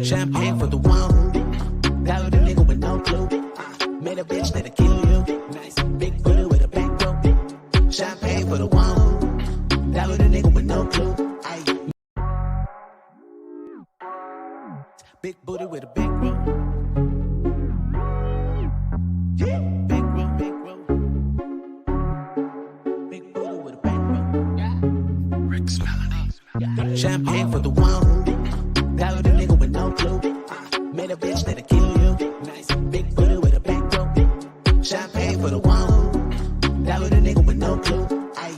Champagne for the one. That with a nigga with no clue. Made a bitch that'll kill you. Nice big booty with a back rope. Champagne for the one. That with a nigga with no clue. Aye. Big booty with a big rope. Yeah. Big rope, big rope. Big booty with a back rope. Yeah. Rick's Melody. Champagne for the one. That with a nigga with no clue. Made a bitch that'll kill you. Nice big booty with a back rope. Champagne for the one. That with a nigga with no clue. Aye.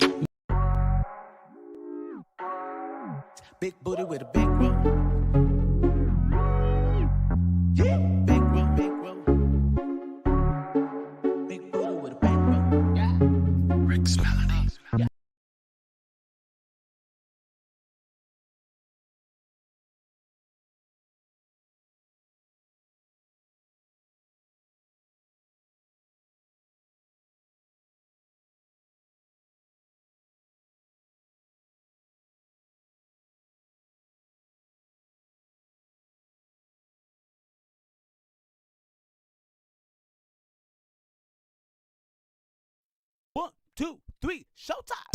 Big booty with a big rope. Yeah. Big rope, big rope. Big booty with a back rope. Yeah. Rick's Melody. Yeah. One, two, three, showtime.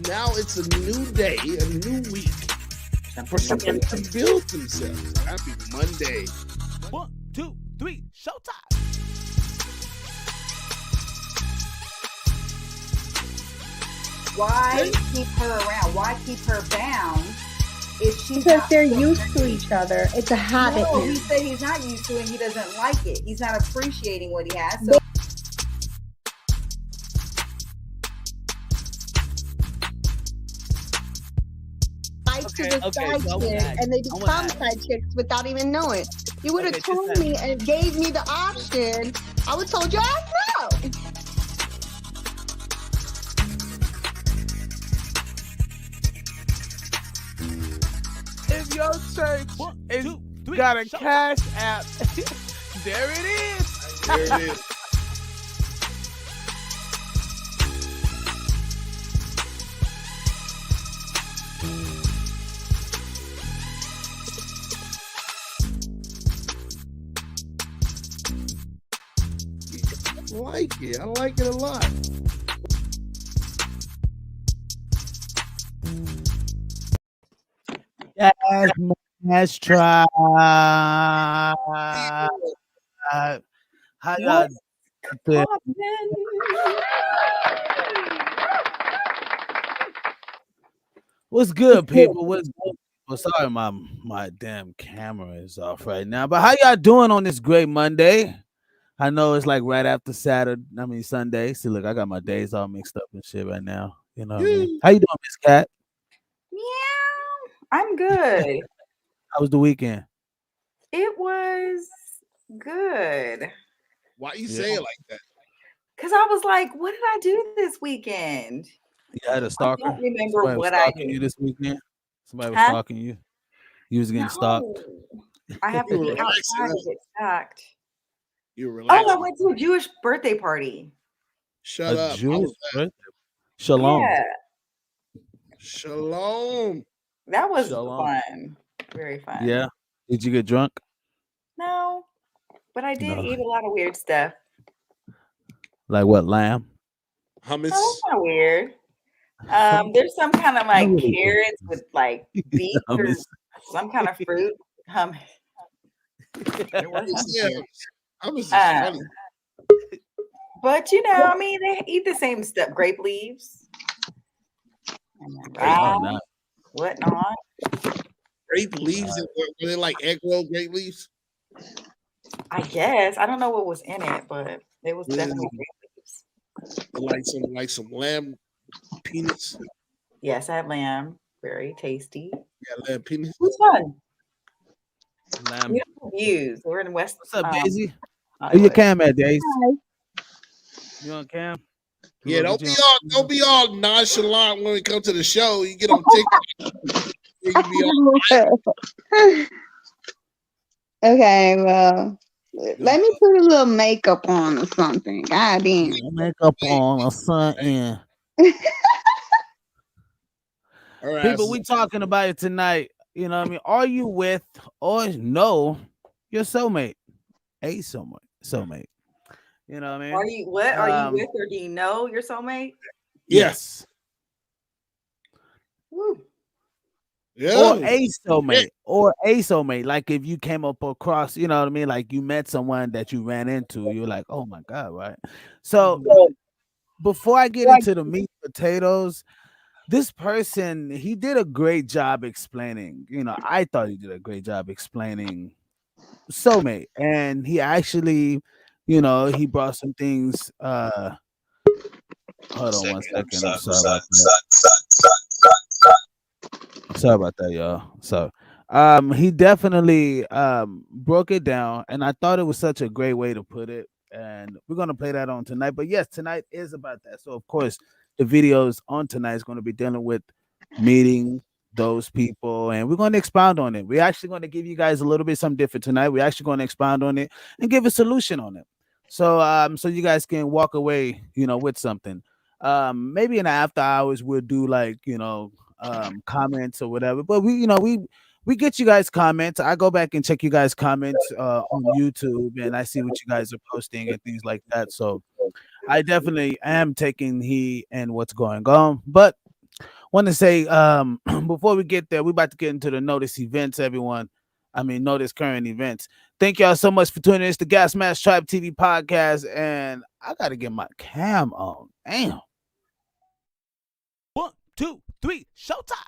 Now it's a new day, a new week for somebody to build themselves. Happy Monday. One, two, three, showtime. Why keep her around? Why keep her bound if she's Because not they're used to each other. It's a habit. No, now. he said he's not used to it. He doesn't like it. He's not appreciating what he has. So To the side chick, and they become side chicks without even knowing. You would have told me and gave me the option. I would have told your ass no. If your church got a cash app, there it is. There it is. I like it a lot. Gasmasktribe. How y'all doing? What's good, people? What's good? Well, sorry, my damn camera is off right now. But how y'all doing on this great Monday? I know it's like right after Sunday. See, look, I got my days all mixed up and shit right now. You know what I mean? How you doing, Miss Cat? yeah, I'm good. How was the weekend? It was good. Why you say it like that? Because I was like, what did I do this weekend? You had a stalker? I don't remember Somebody what was I stalking did. you this weekend? Somebody was stalking you? You was getting stalked? I have to You be were outside to get stalked. You were Oh, relaxing. I went to a Jewish birthday party. Shut up. Jewish birthday? Shalom. Yeah, Shalom. that was Shalom. fun. Very fun. Yeah. Did you get drunk? No, but I did No. eat a lot of weird stuff. Like what, lamb? Hummus. Oh, that's not weird. There's some kind of like carrots with like beets or some kind of fruit. It wasn't weird. Hummus is funny. But you know, I mean, they eat the same stuff. Grape leaves. Nice. Whatnot. Grape leaves? Were they like egg roll grape leaves? I guess. I don't know what was in it, but it was definitely grape leaves. Like some lamb peanuts. Yes, I had lamb. Very tasty. Yeah, lamb peanuts. It was fun. Lamb. Beautiful views. We're in West. What's up, Daisy? Where Hollywood. your cam at, Daisy? You on cam? Yeah, don't be all nonchalant when we come to the show. You get on TikTok. You be all Okay, well, let me put a little makeup on or something. God damn. Makeup on or something. People, we talking about it tonight. You know what I mean? Are you with or no your soulmate? A soulmate. You know what I mean? Are you what? Are you with or do you know your soulmate? Yes. Woo. Yeah. Or a soulmate. Like if you came up across, you know what I mean? Like you met someone that you ran into, you're like, oh my God, right? So before I get into the meat and potatoes, this person, he did a great job explaining. You know, I thought he did a great job explaining soulmate. And he actually, you know, he brought some things. Hold on 1 second. I'm sorry about that. Sorry about that, y'all. So he definitely broke it down, and I thought it was such a great way to put it. And we're gonna play that on tonight. But yes, tonight is about that. So of course, the videos on tonight is going to be dealing with meeting those people, and we're going to expound on it. We're actually going to give you guys a little bit something different tonight. We're actually going to expound on it and give a solution on it. So so you guys can walk away, you know, with something. Maybe in the after hours we'll do like, you know, comments or whatever. But we get you guys comments. I go back and check you guys comments on YouTube, and I see what you guys are posting and things like that. So I definitely am taking heed and what's going on. But want to say before we get there, we're about to get into the notice events, everyone. I mean, notice current events. Thank y'all so much for tuning in. It's the Gasmasktribe TV podcast, and I gotta get my cam on. Damn. 1, 2, 3, showtime.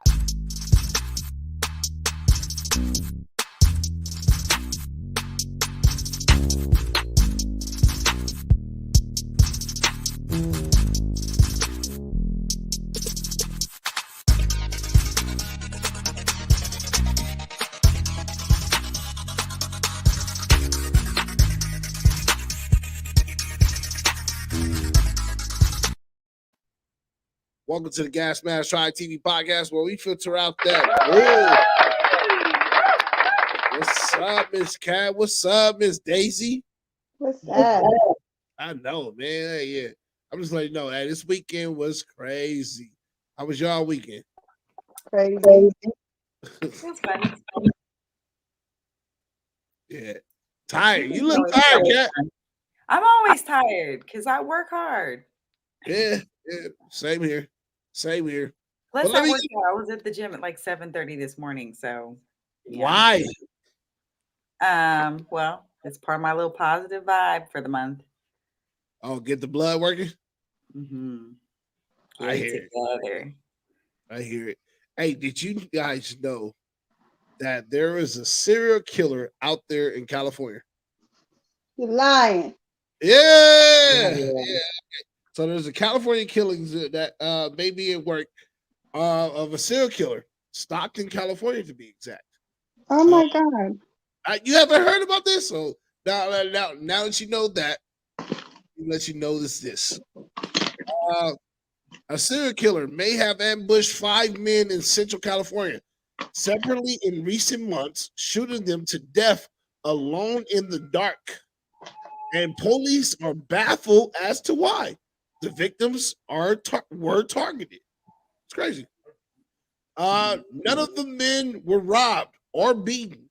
Welcome to the Gasmasktribe TV podcast, where we filter out that. What's up, Miss Cat? What's up, Miss Daisy? What's up? I know, man. Hey, yeah. I'm just letting you know, hey, this weekend was crazy. How was y'all weekend? Crazy. Yeah. Tired. You look tired, Cat. I'm always tired because I work hard. Yeah. Same here. Plus, I was at the gym at like 7:30 this morning. So yeah. Why? Well, it's part of my little positive vibe for the month. Oh, get the blood working? Mm-hmm. I hear it. Hey, did you guys know that there is a serial killer out there in California? You're lying. Yeah. So there's a California killings that may be at work of a serial killer, Stockton, California, to be exact. Oh my God! You haven't heard about this? So now that you know that, let you know this. A serial killer may have ambushed 5 men in Central California separately in recent months, shooting them to death alone in the dark. And police are baffled as to why the victims were targeted. It's crazy. None of the men were robbed or beaten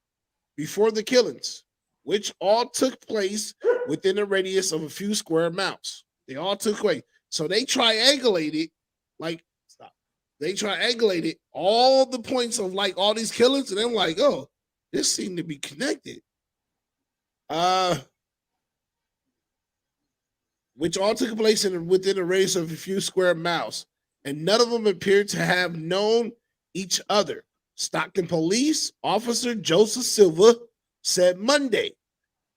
before the killings, which all took place within a radius of a few square miles. They all took place. So they triangulated, They triangulated all the points of like all these killings, and I'm like, oh, this seemed to be connected. Which all took place within a radius of a few square miles, and none of them appeared to have known each other. Stockton Police Officer Joseph Silva said Monday.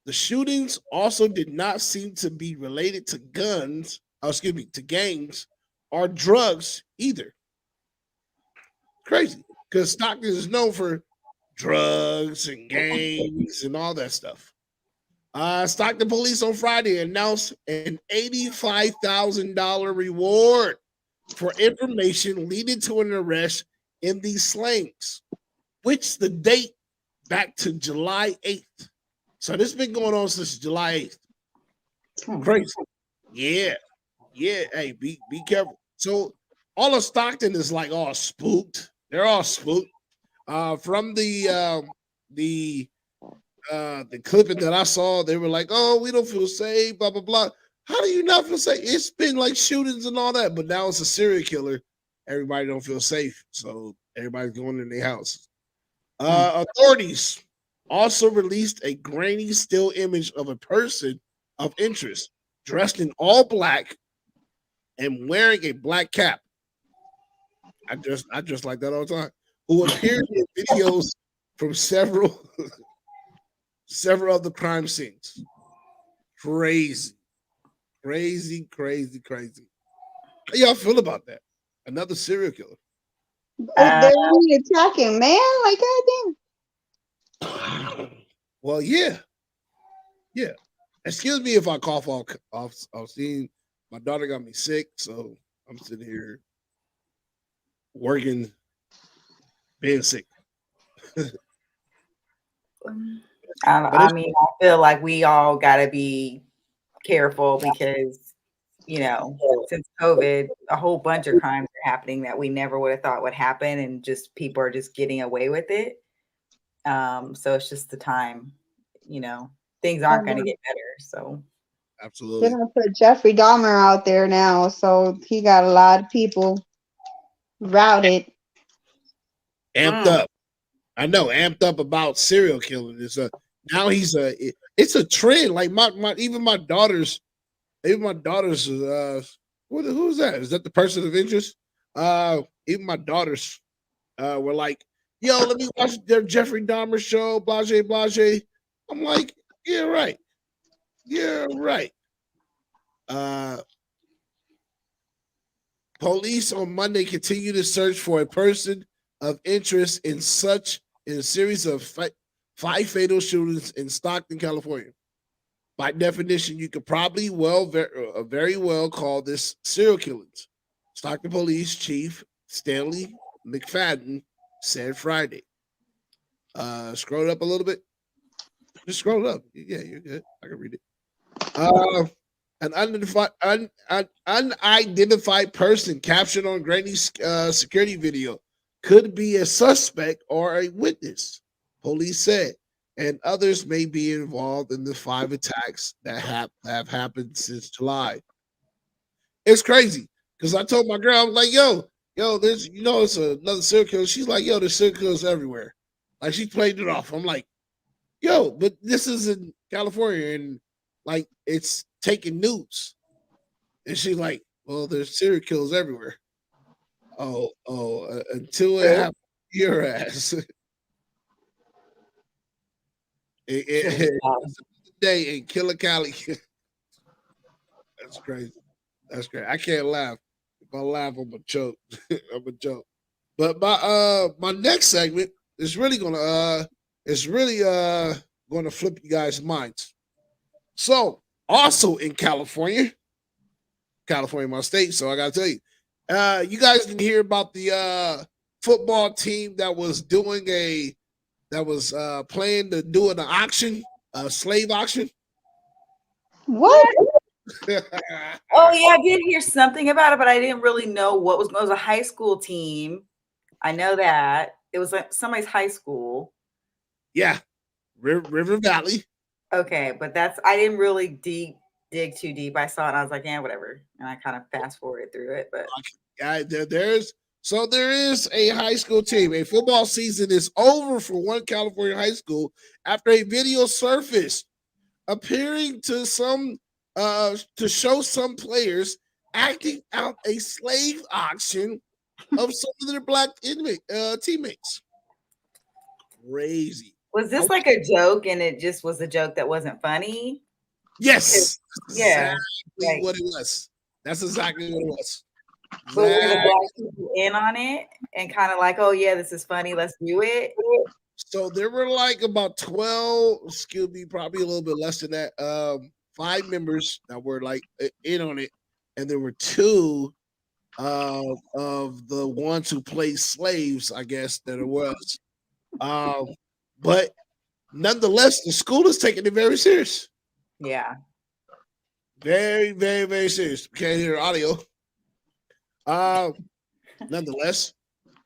The shootings also did not seem to be related to gangs or drugs either. Crazy, because Stockton is known for drugs and gangs and all that stuff. Stockton police on Friday announced an $85,000 reward for information leading to an arrest in these slings, which the date back to July 8th. So this has been going on since July 8th. Crazy. Yeah. Hey, be careful. So all of Stockton is like all spooked. They're all spooked. From the clipping that I saw, they were like, "Oh, we don't feel safe." Blah blah blah. How do you not feel safe? It's been like shootings and all that, but now it's a serial killer. Everybody don't feel safe, so everybody's going in their houses. Authorities also released a grainy still image of a person of interest dressed in all black and wearing a black cap. I just like that all the time. Who appeared in videos from several of the crime scenes. Crazy. How y'all feel about that? Another serial killer. They're really attacking, man. Like, goddamn. Well, yeah. Excuse me if I cough off scene. My daughter got me sick, so I'm sitting here working, being sick. I mean, I feel like we all got to be careful because, since COVID, a whole bunch of crimes are happening that we never would have thought would happen, and just people are just getting away with it. So it's just the time, things aren't going to get better. So absolutely, they're gonna put Jeffrey Dahmer out there now, so he got a lot of people routed, amped up. I know, amped up about serial killing. It's a trend. Like even my daughters. Who's that? Is that the person of interest? Even my daughters were like, "Yo, let me watch their Jeffrey Dahmer show." Blase, blase. I'm like, "Yeah, right. Police on Monday continue to search for a person of interest in a series of 5 fatal shootings in Stockton, California. By definition, you could probably very well call this serial killings. Stockton Police Chief Stanley McFadden said Friday. Scroll it up a little bit. Just scroll it up. Yeah, you're good. I can read it. An unidentified person captured on Granny's security video could be a suspect or a witness, police said, and others may be involved in the 5 attacks that have happened since July. It's crazy because I told my girl, I was like, yo, there's, it's another serial killer. She's like, yo, there's serial killers everywhere. Like, she played it off. I'm like, yo, but this is in California and like it's taking news. And she's like, well, there's serial killers everywhere. Until it happens to your ass. Day in Killer Cali. That's crazy. I can't laugh. If I laugh, I'm a choke. I'm a joke. But my next segment is really gonna flip you guys' minds. So also in California, my state. So I gotta tell you, you guys didn't hear about the football team that was planning to do an auction, a slave auction. What? Oh yeah, I did hear something about it, but I didn't really know what was. It was a high school team. I know that it was like somebody's high school. Yeah, River Valley. Okay, but I didn't really dig too deep. I saw it and I was like, yeah, whatever. And I kind of fast forwarded through it. But there is a high school team. A football season is over for one California high school after a video surfaced appearing to show some players acting out a slave auction of some of their black teammates. Crazy. Was this like a joke and it just was a joke that wasn't funny? Yes. Yeah. Exactly what it was. That's exactly what it was. But were the black people in on it and kind of like, oh yeah, this is funny, let's do it? So there were like about 12, excuse me, probably a little bit less than that. 5 members that were like in on it, and there were two of the ones who played slaves, I guess that it was. But nonetheless, the school is taking it very serious. Yeah. Very, very, very serious. Can't hear audio. Nonetheless,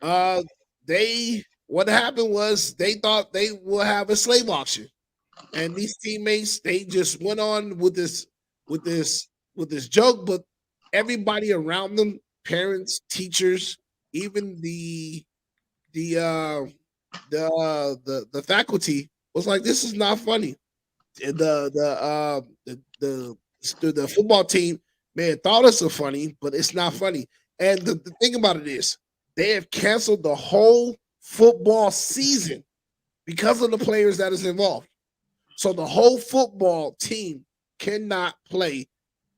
what happened was they thought they will have a slave auction, and these teammates they just went on with this joke, but everybody around them, parents, teachers, even the faculty was like, "This is not funny." The football team, man, thought it's so funny, but it's not funny. And the thing about it is, they have canceled the whole football season because of the players that is involved. So the whole football team cannot play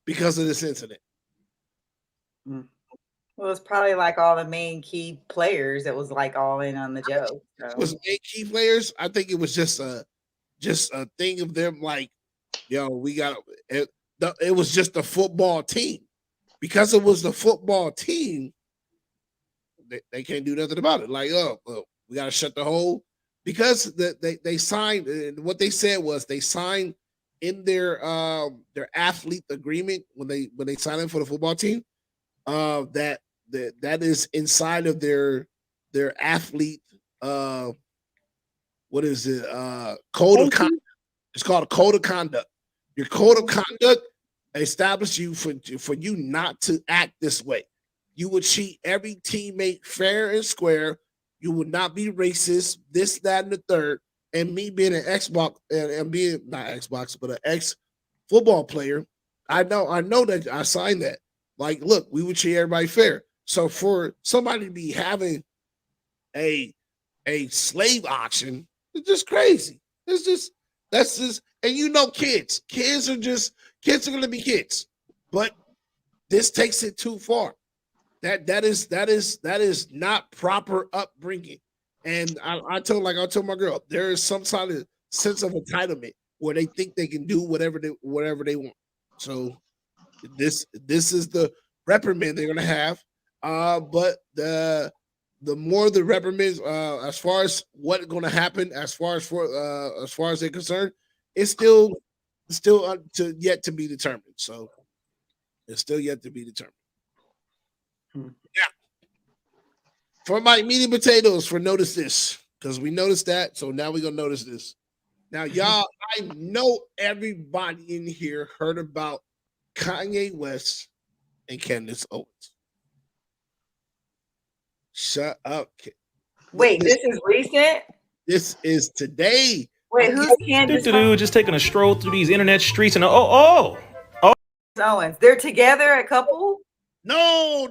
because of this incident. Well, it's probably like all the main key players that was like all in on the joke. So. It was main key players. I think it was just a thing of them like, yo, we got it. It was just a football team. Because it was the football team, they can't do nothing about it. Like, we got to shut the whole, because they signed, what they said was they signed in their athlete agreement when they signed in for the football team, that is inside of their athlete, what is it? Code of conduct. It's called a code of conduct. Your code of conduct establishes you for you not to act this way. You would treat every teammate fair and square. You would not be racist, this, that, and the third. And me being an Xbox and being not Xbox, but an ex football player, I know that I signed that. Like, look, we would treat everybody fair. So for somebody to be having a slave auction, it's just crazy. That's just, and kids are gonna be kids, but this takes it too far. That is not proper upbringing. And I told my girl, there is some sort of sense of entitlement where they think they can do whatever they want. So this is the reprimand they're gonna have. But the more the reprimands, as far as what's gonna happen, as far as they're concerned, it's still yet to be determined. So it's still yet to be determined. Yeah. For my meat and potatoes, for notice this, because we noticed that, so now we're gonna notice this. Now, y'all, I know everybody in here heard about Kanye West and Candace Owens. Shut up, kid. Wait, this is recent? This is today. Wait, who's Candace Owens? Just taking a stroll through these internet streets and Owens. They're together, a couple? No.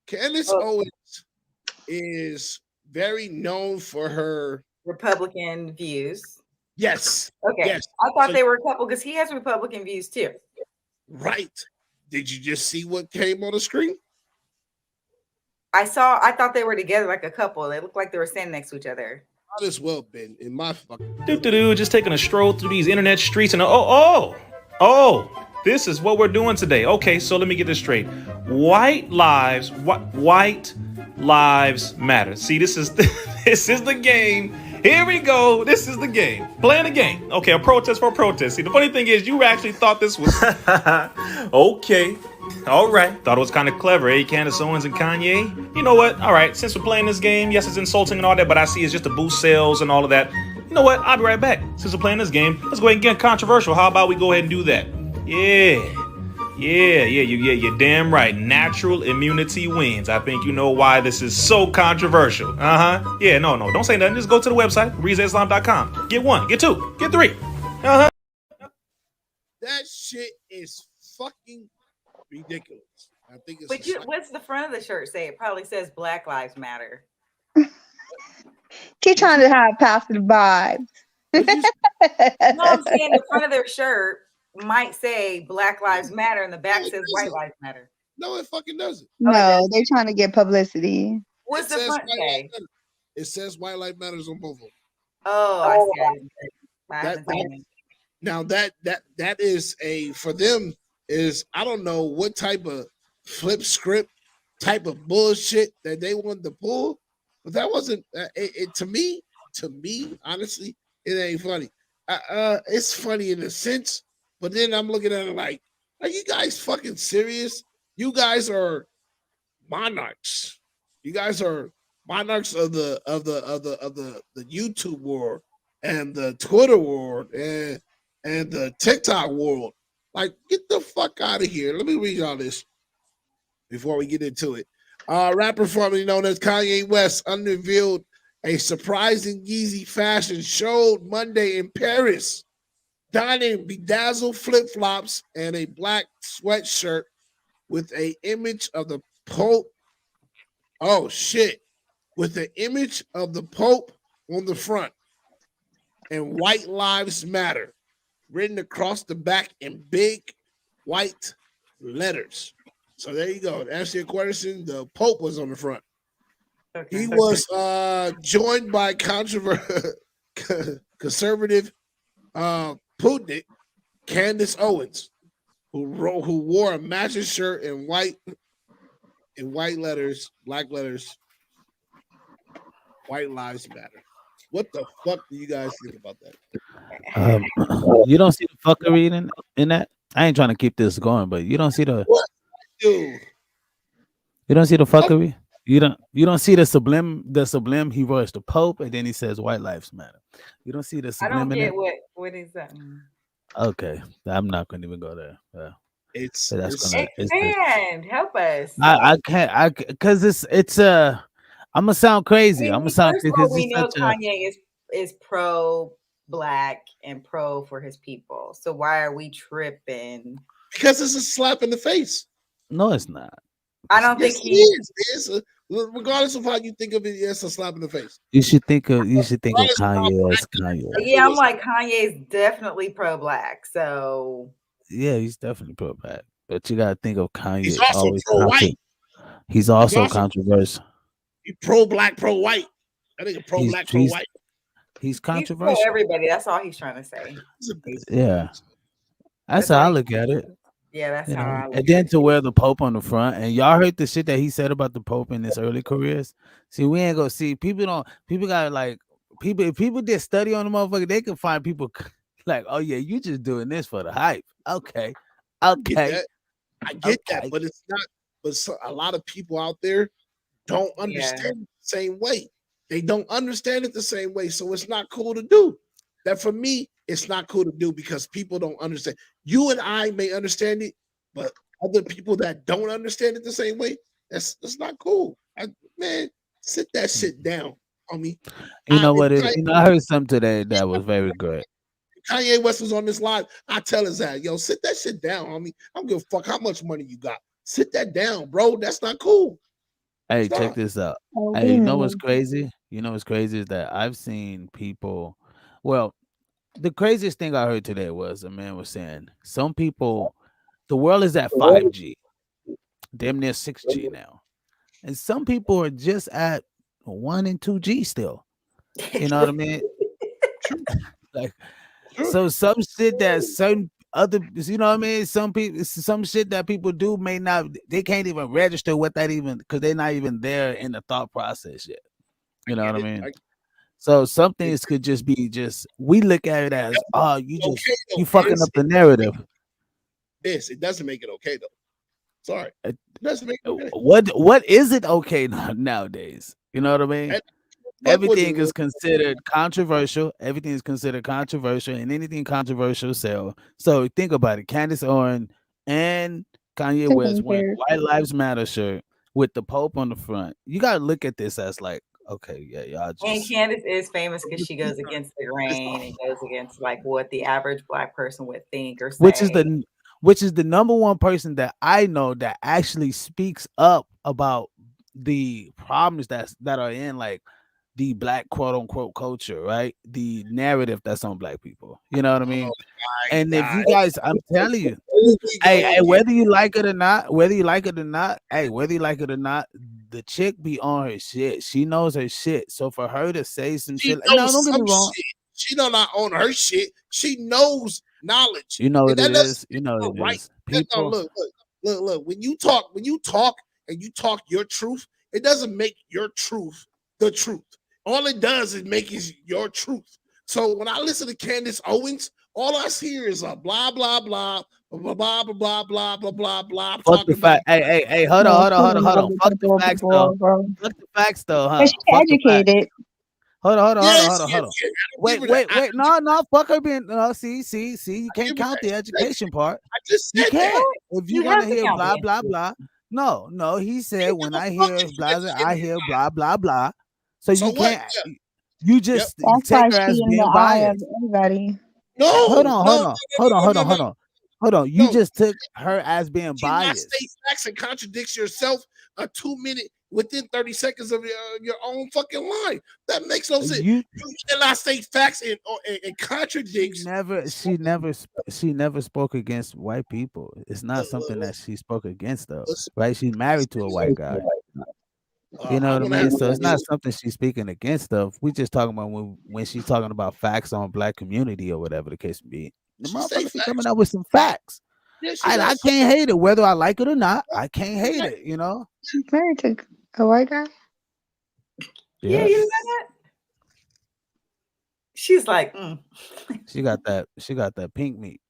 Candace Owens is very known for her Republican views. Yes. Okay. Yes. I thought they were a couple because he has Republican views too. Right. Did you just see what came on the screen? I thought they were together like a couple. They looked like they were standing next to each other. Might as well been in my fucking just taking a stroll through these internet streets and this is what we're doing today. Okay, so let me get this straight. White lives matter. See, this is the game. Here we go. This is the game. Playing the game. Okay, a protest for a protest. See, the funny thing is, you actually thought this was okay. All right. Thought it was kind of clever, eh? Candace Owens and Kanye. You know what? All right. Since we're playing this game, yes, it's insulting and all that, but I see it's just to boost sales and all of that. You know what? I'll be right back. Since we're playing this game, let's go ahead and get controversial. How about we go ahead and do that? Yeah. You're damn right. Natural immunity wins. I think you know why this is so controversial. Yeah, no, don't say nothing. Just go to the website, ReasonIslam.com. Get 1, get 2, get 3. That shit is fucking ridiculous. I think it's. But what's the front of the shirt say? It probably says Black Lives Matter. Keep trying to have passive vibes. No, I'm saying the front of their shirt might say Black Lives Matter and the back says White Lives Matter. No, it fucking doesn't. No, they're trying to get publicity. What's the front say? It says White Life Matters on both of them. Oh, I see. Now that is for them is I don't know what type of flip script type of bullshit that they wanted to pull, but that wasn't it to me. To me, honestly, it ain't funny. It's funny in a sense, but then I'm looking at it like, are you guys fucking serious? You guys are monarchs. You guys are monarchs of the YouTube world and the Twitter world and the TikTok world. Like, get the fuck out of here. Let me read y'all this before we get into it. Rapper formerly known as Kanye West unrevealed a surprising Yeezy fashion showed Monday in Paris, donning bedazzled flip-flops and a black sweatshirt with an image of the Pope. Oh, shit. With the image of the Pope on the front and White Lives Matter written across the back in big white letters. So there you go. To answer your question, the Pope was on the front. Okay. He was joined by conservative Putnik, Candace Owens, who wore a matching shirt in white letters, black letters, White Lives Matter. What the fuck do you guys think about that? You don't see the fuckery in that? I ain't trying to keep this going, but you don't see the what? Dude. You don't see the fuckery? You don't see the sublime he writes the Pope and then he says White Lives Matter. You don't see the sublime. I don't get what is that? Okay. I'm not gonna even go there. Expand, help us. I can't because it's I'm gonna sound crazy. I'm gonna sound because we know Kanye is pro black and pro for his people. So why are we tripping? Because it's a slap in the face. No, it's not. I don't think he is. Regardless of how you think of it, it's a slap in the face. You should think of Kanye as Kanye. Yeah, I'm like Kanye's definitely pro black. So yeah, he's definitely pro black. But you gotta think of Kanye. He's also pro white. He's also controversial. He's pro black, pro white. I think pro black, pro white. He's controversial. He's pro everybody. That's all he's trying to say. Yeah, that's how I look at it. Yeah, that's how I look and then to wear the Pope on the front, and y'all heard the shit that he said about the Pope in his early careers. See, we ain't gonna see people got like people. If people did study on the motherfucker, they can find people like, oh yeah, you just doing this for the hype. Okay. I get that, but it's not. But a lot of people out there don't understand it the same way. They don't understand it the same way, so it's not cool to do. That for me, it's not cool to do because people don't understand. You and I may understand it, but other people that don't understand it the same way, that's not cool. Man, sit that shit down, homie. You know what? I heard something today that was very good. Kanye West was on this live. I tell his ass, yo, sit that shit down, homie. I don't give a fuck how much money you got. Sit that down, bro. That's not cool. Hey, check this out. Hey, you know what's crazy? You know what's crazy is that I've seen people. Well, the craziest thing I heard today was a man was saying some people, the world is at 5G, damn near 6G now, and some people are just at 1 and 2G still. You know what I mean? Like, so some shit that certain other, you know what I mean? Some shit that people do may not, they can't even register what that even, because they're not even there in the thought process yet. You know what I mean? So some things could just be we look at it as, you fucking up the narrative. It doesn't make it okay though. Sorry. It doesn't make it okay. What is it okay nowadays? You know what I mean? Everything is considered controversial. Everything is considered controversial, and anything controversial sells. So think about it. Candace Owens and Kanye West wearing White Lives Matter shirt with the Pope on the front. You gotta look at this as like, okay, yeah, y'all just. And Candace is famous because she goes against the grain and goes against like what the average black person would think or say. Which is the number one person that I know that actually speaks up about the problems that are in like the black quote unquote culture, right? The narrative that's on black people. You know what I mean? And if you guys, I'm telling you, hey, whether you like it or not, the chick be on her shit. She knows her shit. So for her to say some She shit, no, knows don't get me some wrong. shit. She not own her shit. She knows knowledge. You know And what that it doesn't is. You know make what her it right. is. No, People. look. When you talk and you talk your truth, it doesn't make your truth the truth. All it does is make it your truth. So when I listen to Candace Owens, all I hear is a blah blah blah blah blah blah blah blah blah blah blah. Fuck the Talking about fact. Hey, hold on. Fuck the facts though. Fuck the facts though, But huh? she's Fuck the facts. educated. Hold on. yes, Wait. No. Fuck her being. No, see. You can't count the education part. I just You said can't. that. If You you want have to to hear count blah it. blah blah. No. He said Hey, when give a I fuck hear if you blah, educated I or hear not. blah blah blah. So So you what? can't. Yeah. You Yep. just That's take why her as she in the being eye of biased. everybody. No, Hold no, on. no, no, no, no, no. Hold on. You No. just took her as being You cannot state biased. facts and contradicts yourself a 2-minute within 30 seconds of your own fucking line. That makes no sense. You You cannot state facts and contradicts. she never spoke against white people. It's not something that she spoke against though, right? She's married to a white guy. You know what I mean? So it's not something she's speaking against of. We just talking about when she's talking about facts on black community or whatever the case may be. The She say motherfucker be facts. coming up with some facts. Yeah, she I does. can't hate it, whether I like it or not. I can't hate it, you know? She's married to a white guy. Yeah, you know that? She's like, She got that pink meat.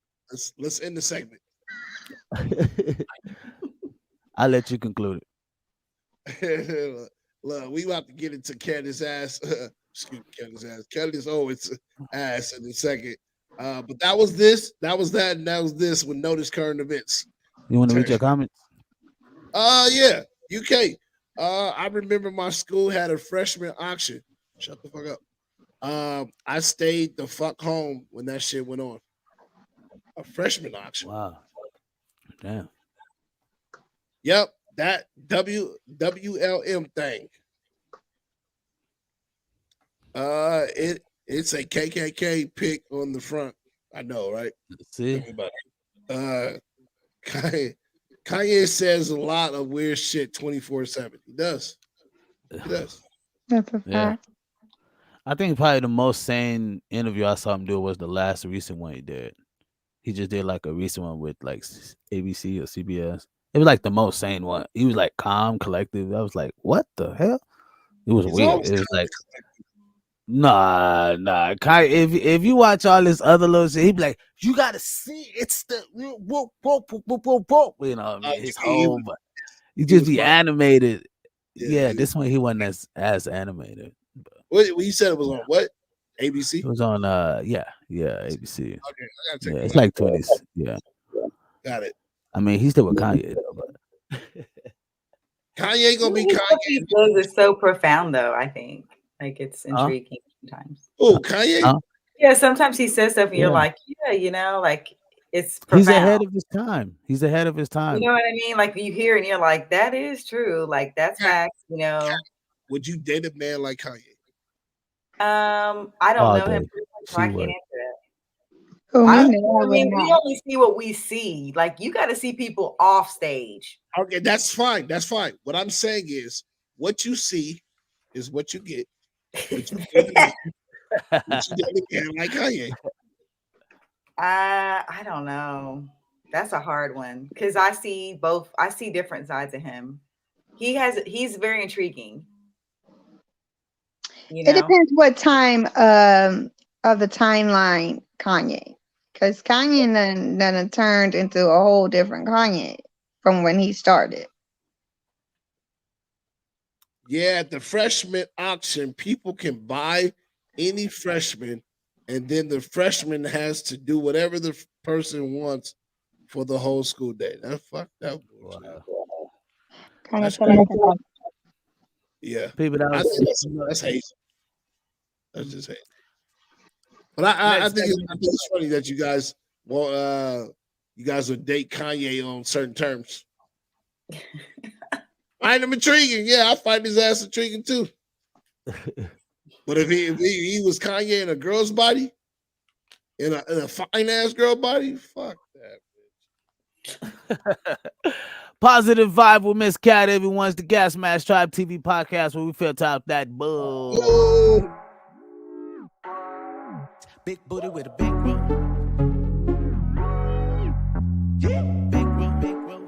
Let's end the segment. I'll let you conclude Look, we about to get into Candace ass. Excuse me, Candace ass. Candace Owens ass in a second. But that was this, that was that, and that was this with notice current events. You want to read your comments? Yeah, UK. I remember my school had a freshman auction. Shut the fuck up. I stayed the fuck home when that shit went on. A freshman auction. Wow. Damn. Yep, that WLM thing. It's a KKK pic on the front. I know, right? See? Kanye says a lot of weird shit 24/7. He does. That's a fact. Yeah. I think probably the most sane interview I saw him do was the last recent one he did. He just did like a recent one with like ABC or CBS. It was like the most sane one. He was like calm, collective. I was like, what the hell? It was weird. It was like, nah. If you watch all this other little shit, he'd be like, you gotta see it's the whoop, you know, his whole he just be animated. Yeah, this one he wasn't as animated. What you said it was on what? ABC? It was on ABC. Okay, I gotta It's like 20s. Yeah. Got it. I mean, he's still with Kanye though, but Kanye gonna be What he Kanye. does is so profound, though. I think like it's intriguing sometimes. Oh, Kanye? Yeah, sometimes he says stuff and you're like, yeah, you know, like it's profound. He's ahead of his time. He's ahead of his time. You know what I mean? Like you hear and you're like, that is true. Like that's facts, you know. Would you date a man like Kanye? I don't know him, so I can't answer that. I mean, we only see what we see. Like you got to see people off stage. Okay, that's fine. That's fine. What I'm saying is, what you see is what you get. What you get again, like Kanye. I don't know. That's a hard one because I see both. I see different sides of him. He's very intriguing. You know? It depends what time of the timeline Kanye, because Kanye then turned into a whole different Kanye from when he started. Yeah, at the freshman auction, people can buy any freshman, and then the freshman has to do whatever the person wants for the whole school day. That fuck that. Yeah, people that's hate. That's just hate. But I think it's funny that you guys would date Kanye on certain terms. I find him intriguing. Yeah, I find his ass intriguing too. But if he was Kanye in a girl's body, in a fine ass girl body, fuck that bitch. Positive Vibe with Miss Cat. Everyone's the Gasmasktribe TV podcast where we filter out that bull. Yo. Big booty with a big room. Big room, big room.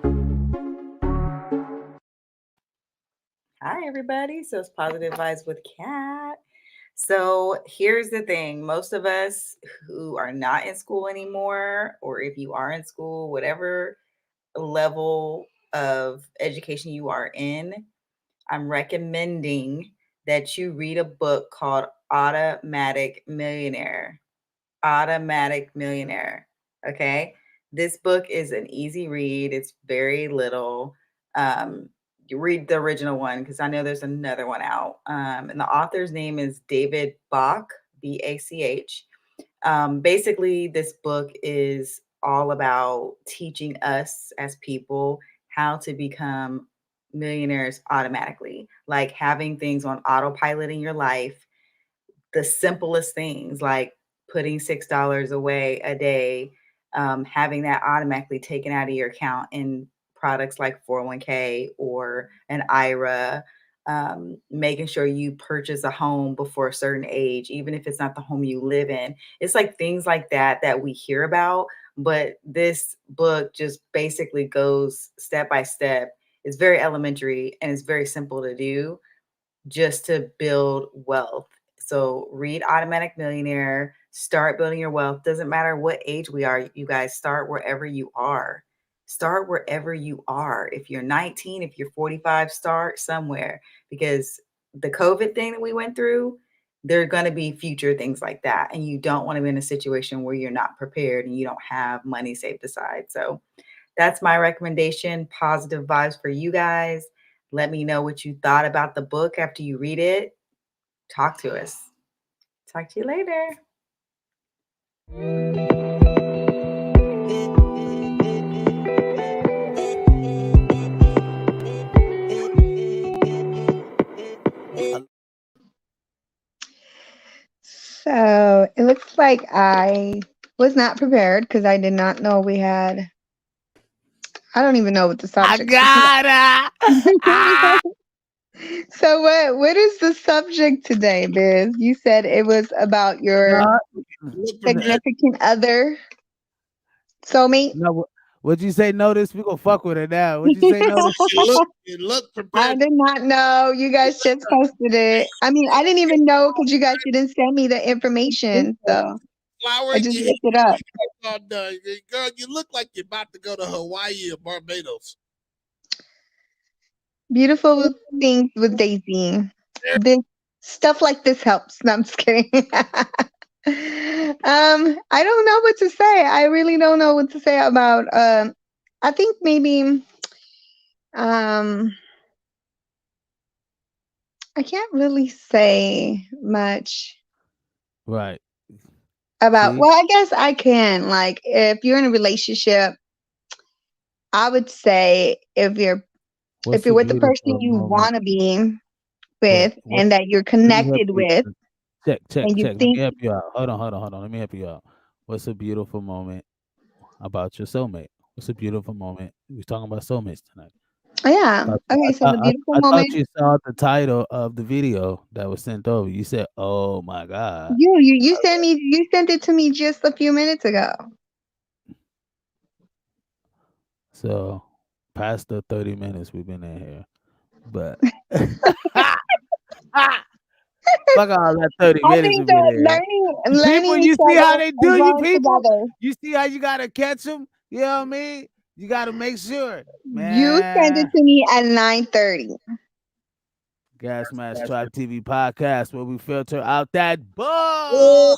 Hi, everybody. So it's Positive Vibes with Kat. So here's the thing. Most of us who are not in school anymore, or if you are in school, whatever level of education you are in, I'm recommending that you read a book called Automatic Millionaire. Automatic Millionaire. Okay. This book is an easy read. It's very little. You read the original one because I know there's another one out. And the author's name is David Bach, Bach. Basically, this book is all about teaching us as people how to become millionaires automatically, like having things on autopilot in your life, the simplest things like putting $6 away a day, having that automatically taken out of your account in products like 401k or an IRA, making sure you purchase a home before a certain age, even if it's not the home you live in. It's like things like that that we hear about, but this book just basically goes step by step. It's very elementary and it's very simple to do just to build wealth. So read Automatic Millionaire, start building your wealth. Doesn't matter what age we are, you guys, start wherever you are. Start wherever you are. If you're 19, if you're 45, start somewhere, because the COVID thing that we went through, there are going to be future things like that. And you don't want to be in a situation where you're not prepared and you don't have money saved aside. So that's my recommendation. Positive vibes for you guys. Let me know what you thought about the book after you read it. Talk to us. Talk to you later. So it looks like I was not prepared because I did not know we had. I don't even know what the I subject. gotta. So what is the subject today, Biz? You said it was about your Look prepared. significant other, soulmate. No, what'd you say? Notice we gonna fuck with it now. What'd you say? Notice. It look I prepared. did not know. You guys just posted it. I mean, I didn't even know because you guys didn't send me the information. So Flower I in just your looked it up. hair, all done. Girl, you look like you're about to go to Hawaii or Barbados. Beautiful things with Daisy. This stuff like this helps. No, I'm just kidding. I don't know what to say. I really don't know what to say about I think maybe I can't really say much Right. about See? well, I guess I can. Like if you're in a relationship, I would say if you're with the person you want to be with and that you're connected with Check. and you Let me think help you out. Hold on. Let me help you out. What's a beautiful moment about your soulmate? What's a beautiful moment? We're talking about soulmates tonight. oh yeah. Okay, so the beautiful I thought moment. you saw the title of the video that was sent over. You said, "Oh my god!" You sent it to me just a few minutes ago. So, past the 30 minutes we've been in here, but fuck all that 30 I minutes think we've been that here. learning People, each you see other how they and do, you growing people. together. You see how you gotta catch them. You know what I mean? You gotta make sure, You sent it man. to me at 9:30. Gasmasktribe TV podcast where we filter out that bull. Oh.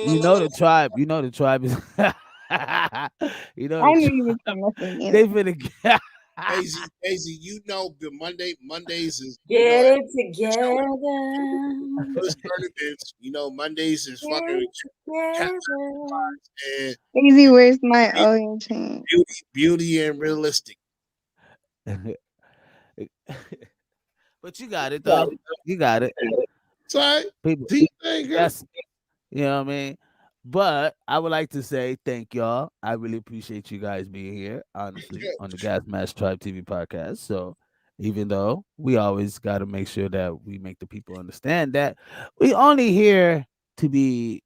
You know the tribe. You know the tribe is. You know I the knew you was tribe. gonna say They it. finna. Daisy, you know the Mondays is Get it together. first tournaments. Mondays is Get fucking it together. and Daisy, where's my oil change? beauty and realistic. But you got it though. You got it. Sorry, People. T thing, girl. That's you know what I mean. But I would like to say thank y'all. I really appreciate you guys being here, honestly, on the Gasmasktribe TV podcast. So even though we always got to make sure that we make the people understand that we only here to be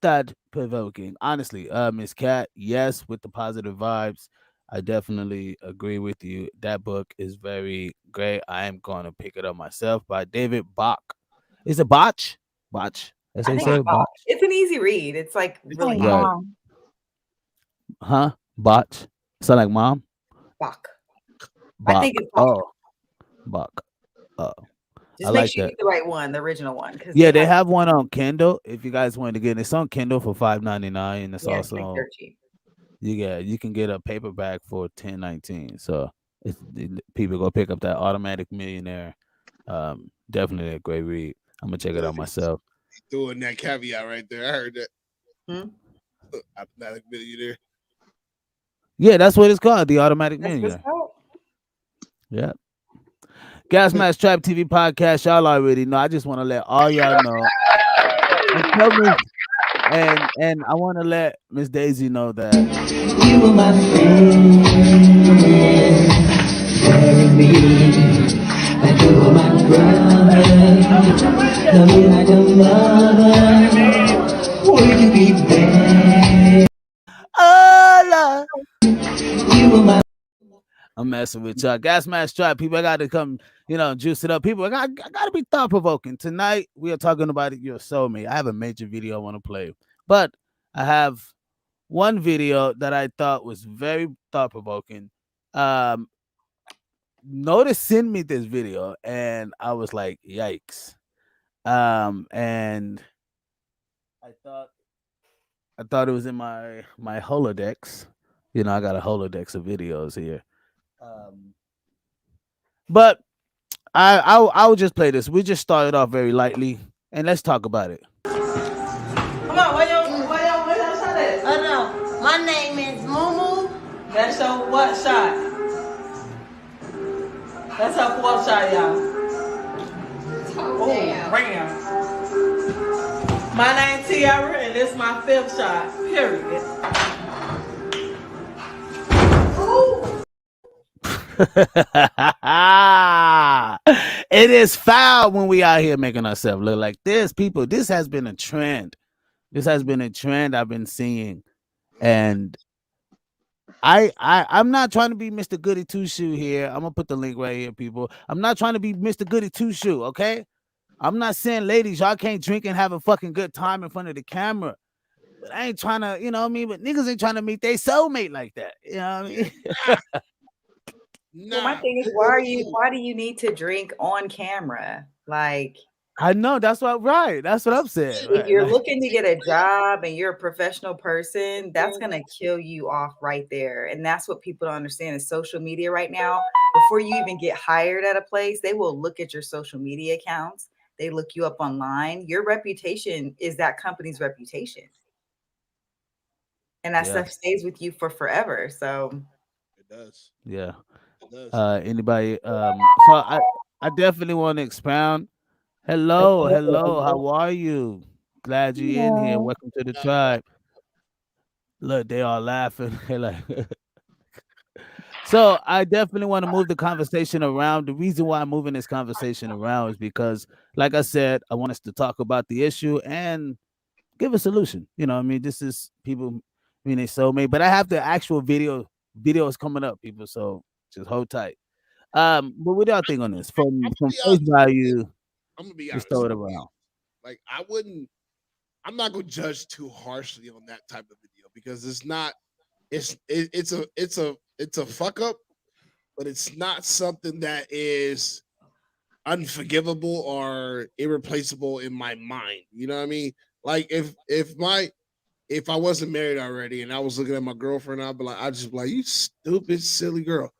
thought provoking. Honestly, Miss Cat, yes, with the positive vibes. I definitely agree with you. That book is very great. I am going to pick it up myself by David Bach. Is it Botch? Botch. That's how I you think say it? Botch. it's an easy read. It's like really like easy. Right. mom. Huh? Botch. Sound like mom? Bach. I Bach. think it's Bach. Oh, Bach. Oh, I Just make like sure you that. get the right one, the original one, because Yeah, they have one on Kindle. If you guys want to get it, it's on Kindle for $5.99, and it's yeah, it's like also dirt cheap. you can get a paperback for $10.19. So people go pick up that Automatic Millionaire. Definitely a great read. I'm gonna check it out myself. Doing that caveat right there. I heard that. Hmm? Automatic millionaire. Yeah, that's what it's called, the Automatic That's what's Millionaire. called. Yeah. Gasmasktribe TV podcast. Y'all already know. I just want to let all y'all know. And tell me, and I want to let Miss Daisy know that You were my friend, carry me, and you were my brother. Love me like a mother. Would you be there? oh You were my I'm messing with y'all. Gasmasktribe people, I got to come, juice it up. People, I got to be thought provoking. Tonight we are talking about your soulmate. I have a major video I want to play, but I have one video that I thought was very thought provoking. Notice send me this video, and I was like, yikes. And I thought it was in my Holodex. I got a Holodex of videos here. But I will just play this. We just started off very lightly, and let's talk about it. Come on, where your shot at? Oh no, my name is Mumu. That's your what shot? That's her fourth shot, y'all. Oh, damn. My name Tiara, and this is my fifth shot. Period. It is foul when we out here making ourselves look like this. People, this has been a trend. This has been a trend I've been seeing. And I'm not trying to be Mr. Goody Two Shoe here. I'm gonna put the link right here, people. I'm not trying to be Mr. Goody Two Shoe, okay? I'm not saying, ladies, y'all can't drink and have a fucking good time in front of the camera. But I ain't trying to, but niggas ain't trying to meet their soulmate like that. You know what I mean? Well, my thing is, why do you need to drink on camera? Like, I know that's what I'm saying. if you're looking to get a job and you're a professional person, that's gonna kill you off right there. And that's what people don't understand is social media right now. Before you even get hired at a place, they will look at your social media accounts. They look you up online. Your reputation is that company's reputation. And that stuff stays with you for forever. So it does. Yeah. It does. Anybody? So I definitely want to expound. Hello, how are you? Glad you're in here. Welcome to the tribe. Look, they are laughing. So I definitely want to move the conversation around. The reason why I'm moving this conversation around is because, like I said, I want us to talk about the issue and give a solution. This is people they soulmate, but I have the actual videos coming up, people. So just hold tight. But what do y'all think on this? From face value, I'm gonna be just honest. throw it around. Like I'm not gonna judge too harshly on that type of video because it's not. It's a fuck up, but it's not something that is unforgivable or irreplaceable in my mind. You know what I mean? Like if I wasn't married already and I was looking at my girlfriend, I'd just be like, you stupid, silly girl.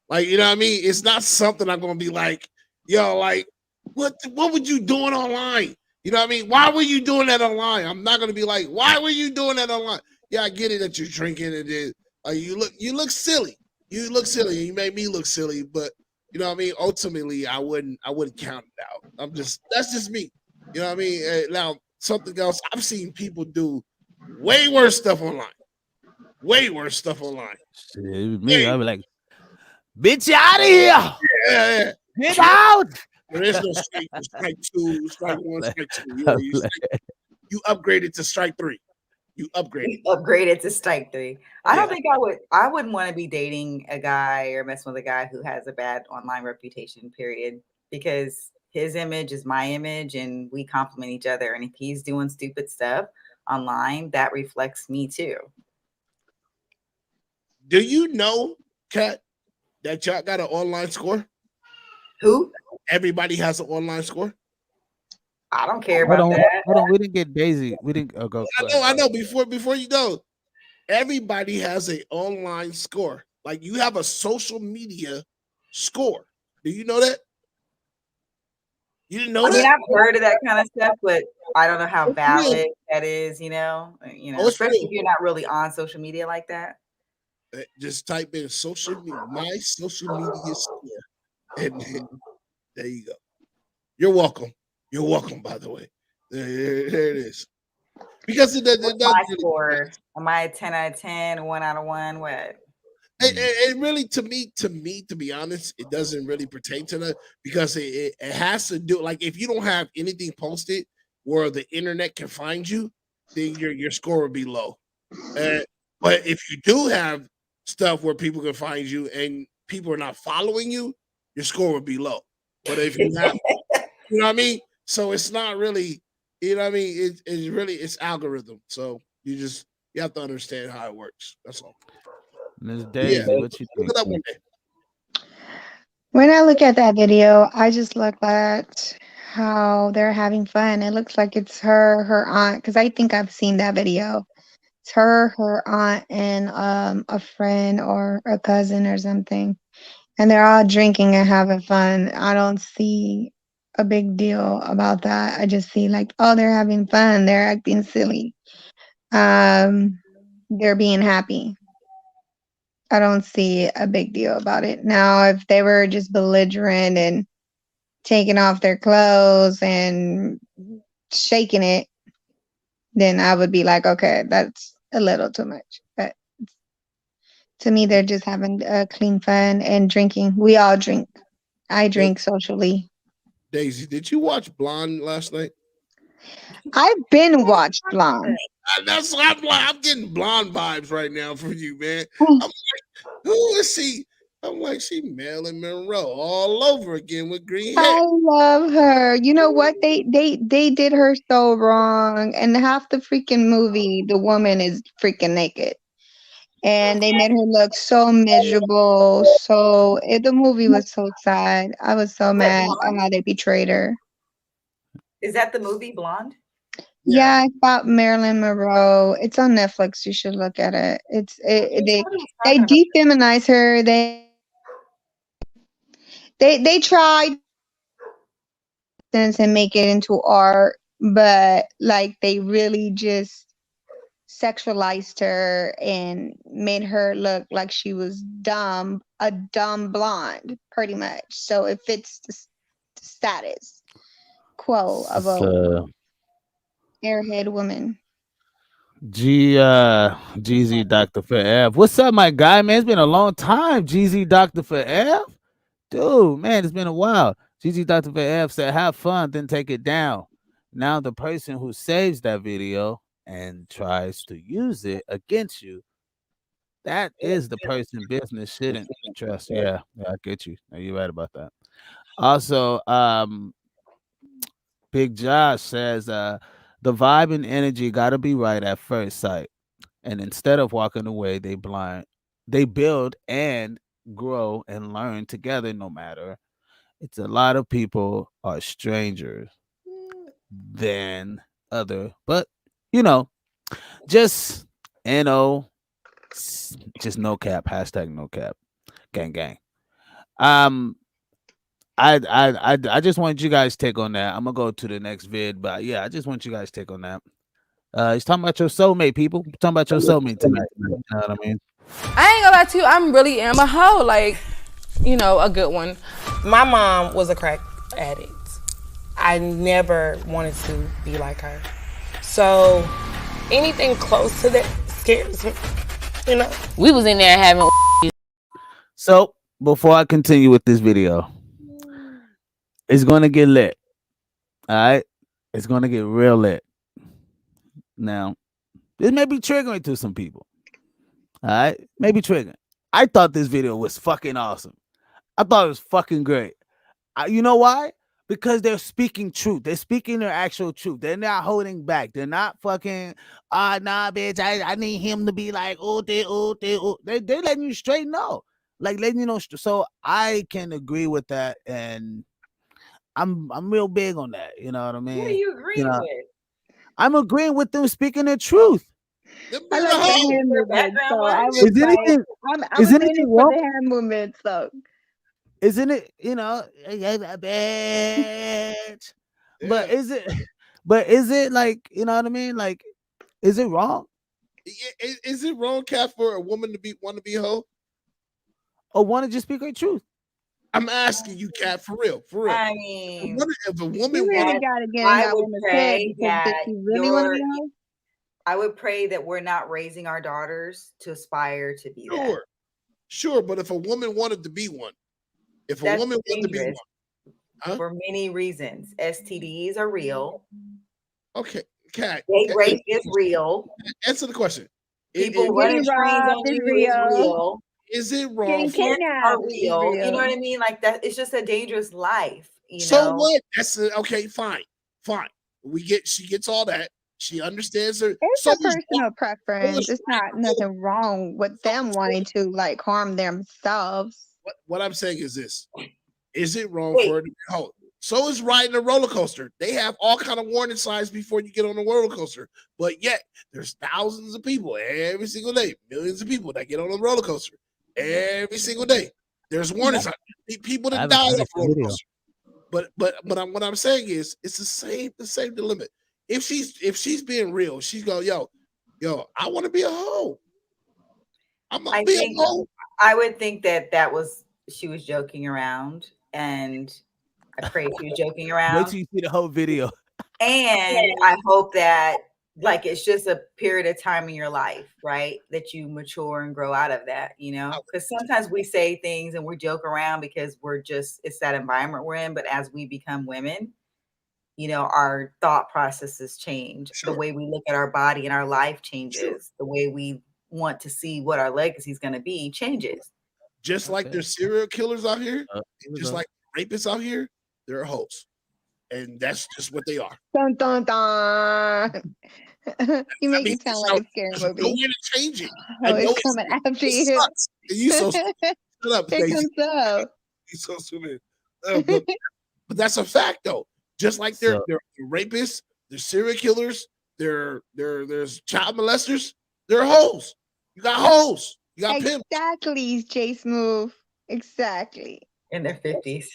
Like, you know what I mean? It's not something I'm gonna be like, yo, like, what would you doing online? You know what I mean? Why were you doing that online? I'm not gonna be like, why were you doing that online? Yeah, I get it that you're drinking and it. You look silly. You look silly. You made me look silly, but you know what I mean? Ultimately, I wouldn't count it out. That's just me. You know what I mean? Now, something else I've seen people do Way worse stuff online. Way worse stuff online. Shit, it was me. I'd be like, bitch, you out of here. Yeah. Get out. There is no strike 2, strike 1, strike 2. You upgraded to strike 3. You upgraded to strike 3. I don't think I wouldn't want to be dating a guy or messing with a guy who has a bad online reputation, period. Because his image is my image and we complement each other. And if he's doing stupid stuff online, that reflects me too. Do you know, Kat, that y'all got an online score? Who? Everybody has an online score. I don't care about that. Hold on, we didn't get Daisy. We didn't go. I know. Before you go, everybody has an online score. Like you have a social media score. Do you know that? You didn't know that? I mean, I've heard of that kind of stuff, but I don't know how valid that is. Especially if you're not really on social media like that. Just type in my social media score, and there you go. You're welcome. You're welcome, by the way. There it is. Because my score? Am I a 10 out of 10, 1 out of 1? What? It really, to me, to be honest, it doesn't really pertain to that because it has to do, like, if you don't have anything posted where the internet can find you, then your score would be low. But if you do have stuff where people can find you and people are not following you, your score would be low. But if you have, you know what I mean? So it's not really, you know what I mean? It's algorithm. So you have to understand how it works. That's all. Ms. Daisy, what you think? Look it up one day. When I look at that video, I just look at how they're having fun. It looks like it's her aunt, because I think I've seen that video. It's her aunt, and a friend or a cousin or something. And they're all drinking and having fun. I don't see a big deal about that. I just see like, oh, they're having fun. They're acting silly. They're being happy. I don't see a big deal about it. Now, if they were just belligerent and taking off their clothes and shaking it, then I would be like, okay, that's a little too much. But to me, they're just having clean fun and drinking. We all drink. I drink socially. Daisy, did you watch Blonde last night? I've been watched Blonde. That's what I'm getting Blonde vibes right now from you, man. I'm like, who is she? I'm like, she Marilyn Monroe all over again with green hair. I love her. You know what? They did her so wrong. And half the freaking movie, the woman is freaking naked. And they made her look so miserable. So the movie was so sad. I was so mad at how they betrayed her. Is that the movie Blonde? Yeah, it's about Marilyn Monroe. It's on Netflix. You should look at it. They defeminize her. They tried and make it into art, but like they really just sexualized her and made her look like she was dumb, a dumb blonde, pretty much. So it fits the status quo of a airhead woman. GZ Dr. Forever. What's up, my guy, man? It's been a long time. GZ Dr. Forever. Dude, man, it's been a while. GZ Dr. Forever said, have fun, then take it down. Now the person who saves that video and tries to use it against you, that is the person business shouldn't trust. Yeah, I get you. You're right about that. Also, Big Josh says, the vibe and energy got to be right at first sight. And instead of walking away, they build and grow and learn together no matter. It's a lot of people are strangers than other, but just just no cap, hashtag no cap, gang. I just want you guys to take on that. I'm gonna go to the next vid, but yeah, I just want you guys to take on that. He's talking about your soulmate, people. Talking about your soulmate tonight. You know what I mean? I ain't gonna lie to you, I really am a hoe, like, a good one. My mom was a crack addict. I never wanted to be like her. So anything close to that scares me. You know, we was in there having. So before I continue with this video, it's gonna get lit. All right, it's gonna get real lit. Now, this may be triggering to some people. All right, maybe triggering. I thought this video was fucking awesome. I thought it was fucking great. You know why? Because they're speaking truth. They're speaking their actual truth. They're not holding back. They're not fucking, nah, bitch, I need him to be like, they're letting you straight know. Like letting you know. So I can agree with that. And I'm real big on that. You know what I mean? What are you agreeing with? I'm agreeing with them speaking the truth. I like the hand movement, so I was Is like, anything, I'm is in it anything for wrong? the hand movement, so. Isn't it, bitch? But is it like, you know what I mean? Like, is it wrong? Is it wrong, Cat, for a woman to want to be a hoe? Or want to just speak her truth? I'm asking you, Cat, for real. I mean, if a woman You really wants, gotta get in I that would woman's pray head because that if you really want to be a hoe, I would pray that we're not raising our daughters to aspire to be that. sure, but if a woman wanted to be one, That's wanted to be dangerous one, for many reasons. STDs are real. okay, Cat, Rape is real. answer the question. People running strings on you is real. Is it wrong? getting kidnapped Are real. You know what I mean? Like that. It's just a dangerous life. So what? That's okay. Fine. She gets all that. She understands her. it's a personal preference. It's not nothing wrong with them wanting to like harm themselves. What I'm saying is this: is it wrong for her to be a hoe? So is riding a roller coaster. They have all kind of warning signs before you get on the roller coaster, but yet there's thousands of people every single day, millions of people that get on the roller coaster every single day. There's warning signs. People that die off roller coaster. But what I'm saying is it's the same dilemma. If she's being real, she's going, yo, I want to be a hoe. I'm gonna be a hoe. I would think that was she was joking around, and I pray she was joking around. Wait till you see the whole video. And I hope that like it's just a period of time in your life, right? That you mature and grow out of that, because sometimes we say things and we joke around because it's that environment we're in. But as we become women, our thought processes change. The way we look at our body and our life changes. The way we want to see what our legacy is going to be changes. Just like there's serial killers out here, just like rapists out here, they're hoes. And that's just what they are. Dun, dun, dun. You make it sound like a scary movie. No way to change it. Oh, it's coming after you. You so shut up, Here comes up. You so stupid. But that's a fact, though. Just like they're rapists, they're serial killers, there's child molesters, they're hoes. You got hoes. You got pimps. Exactly, Jace move. Exactly. In their 50s.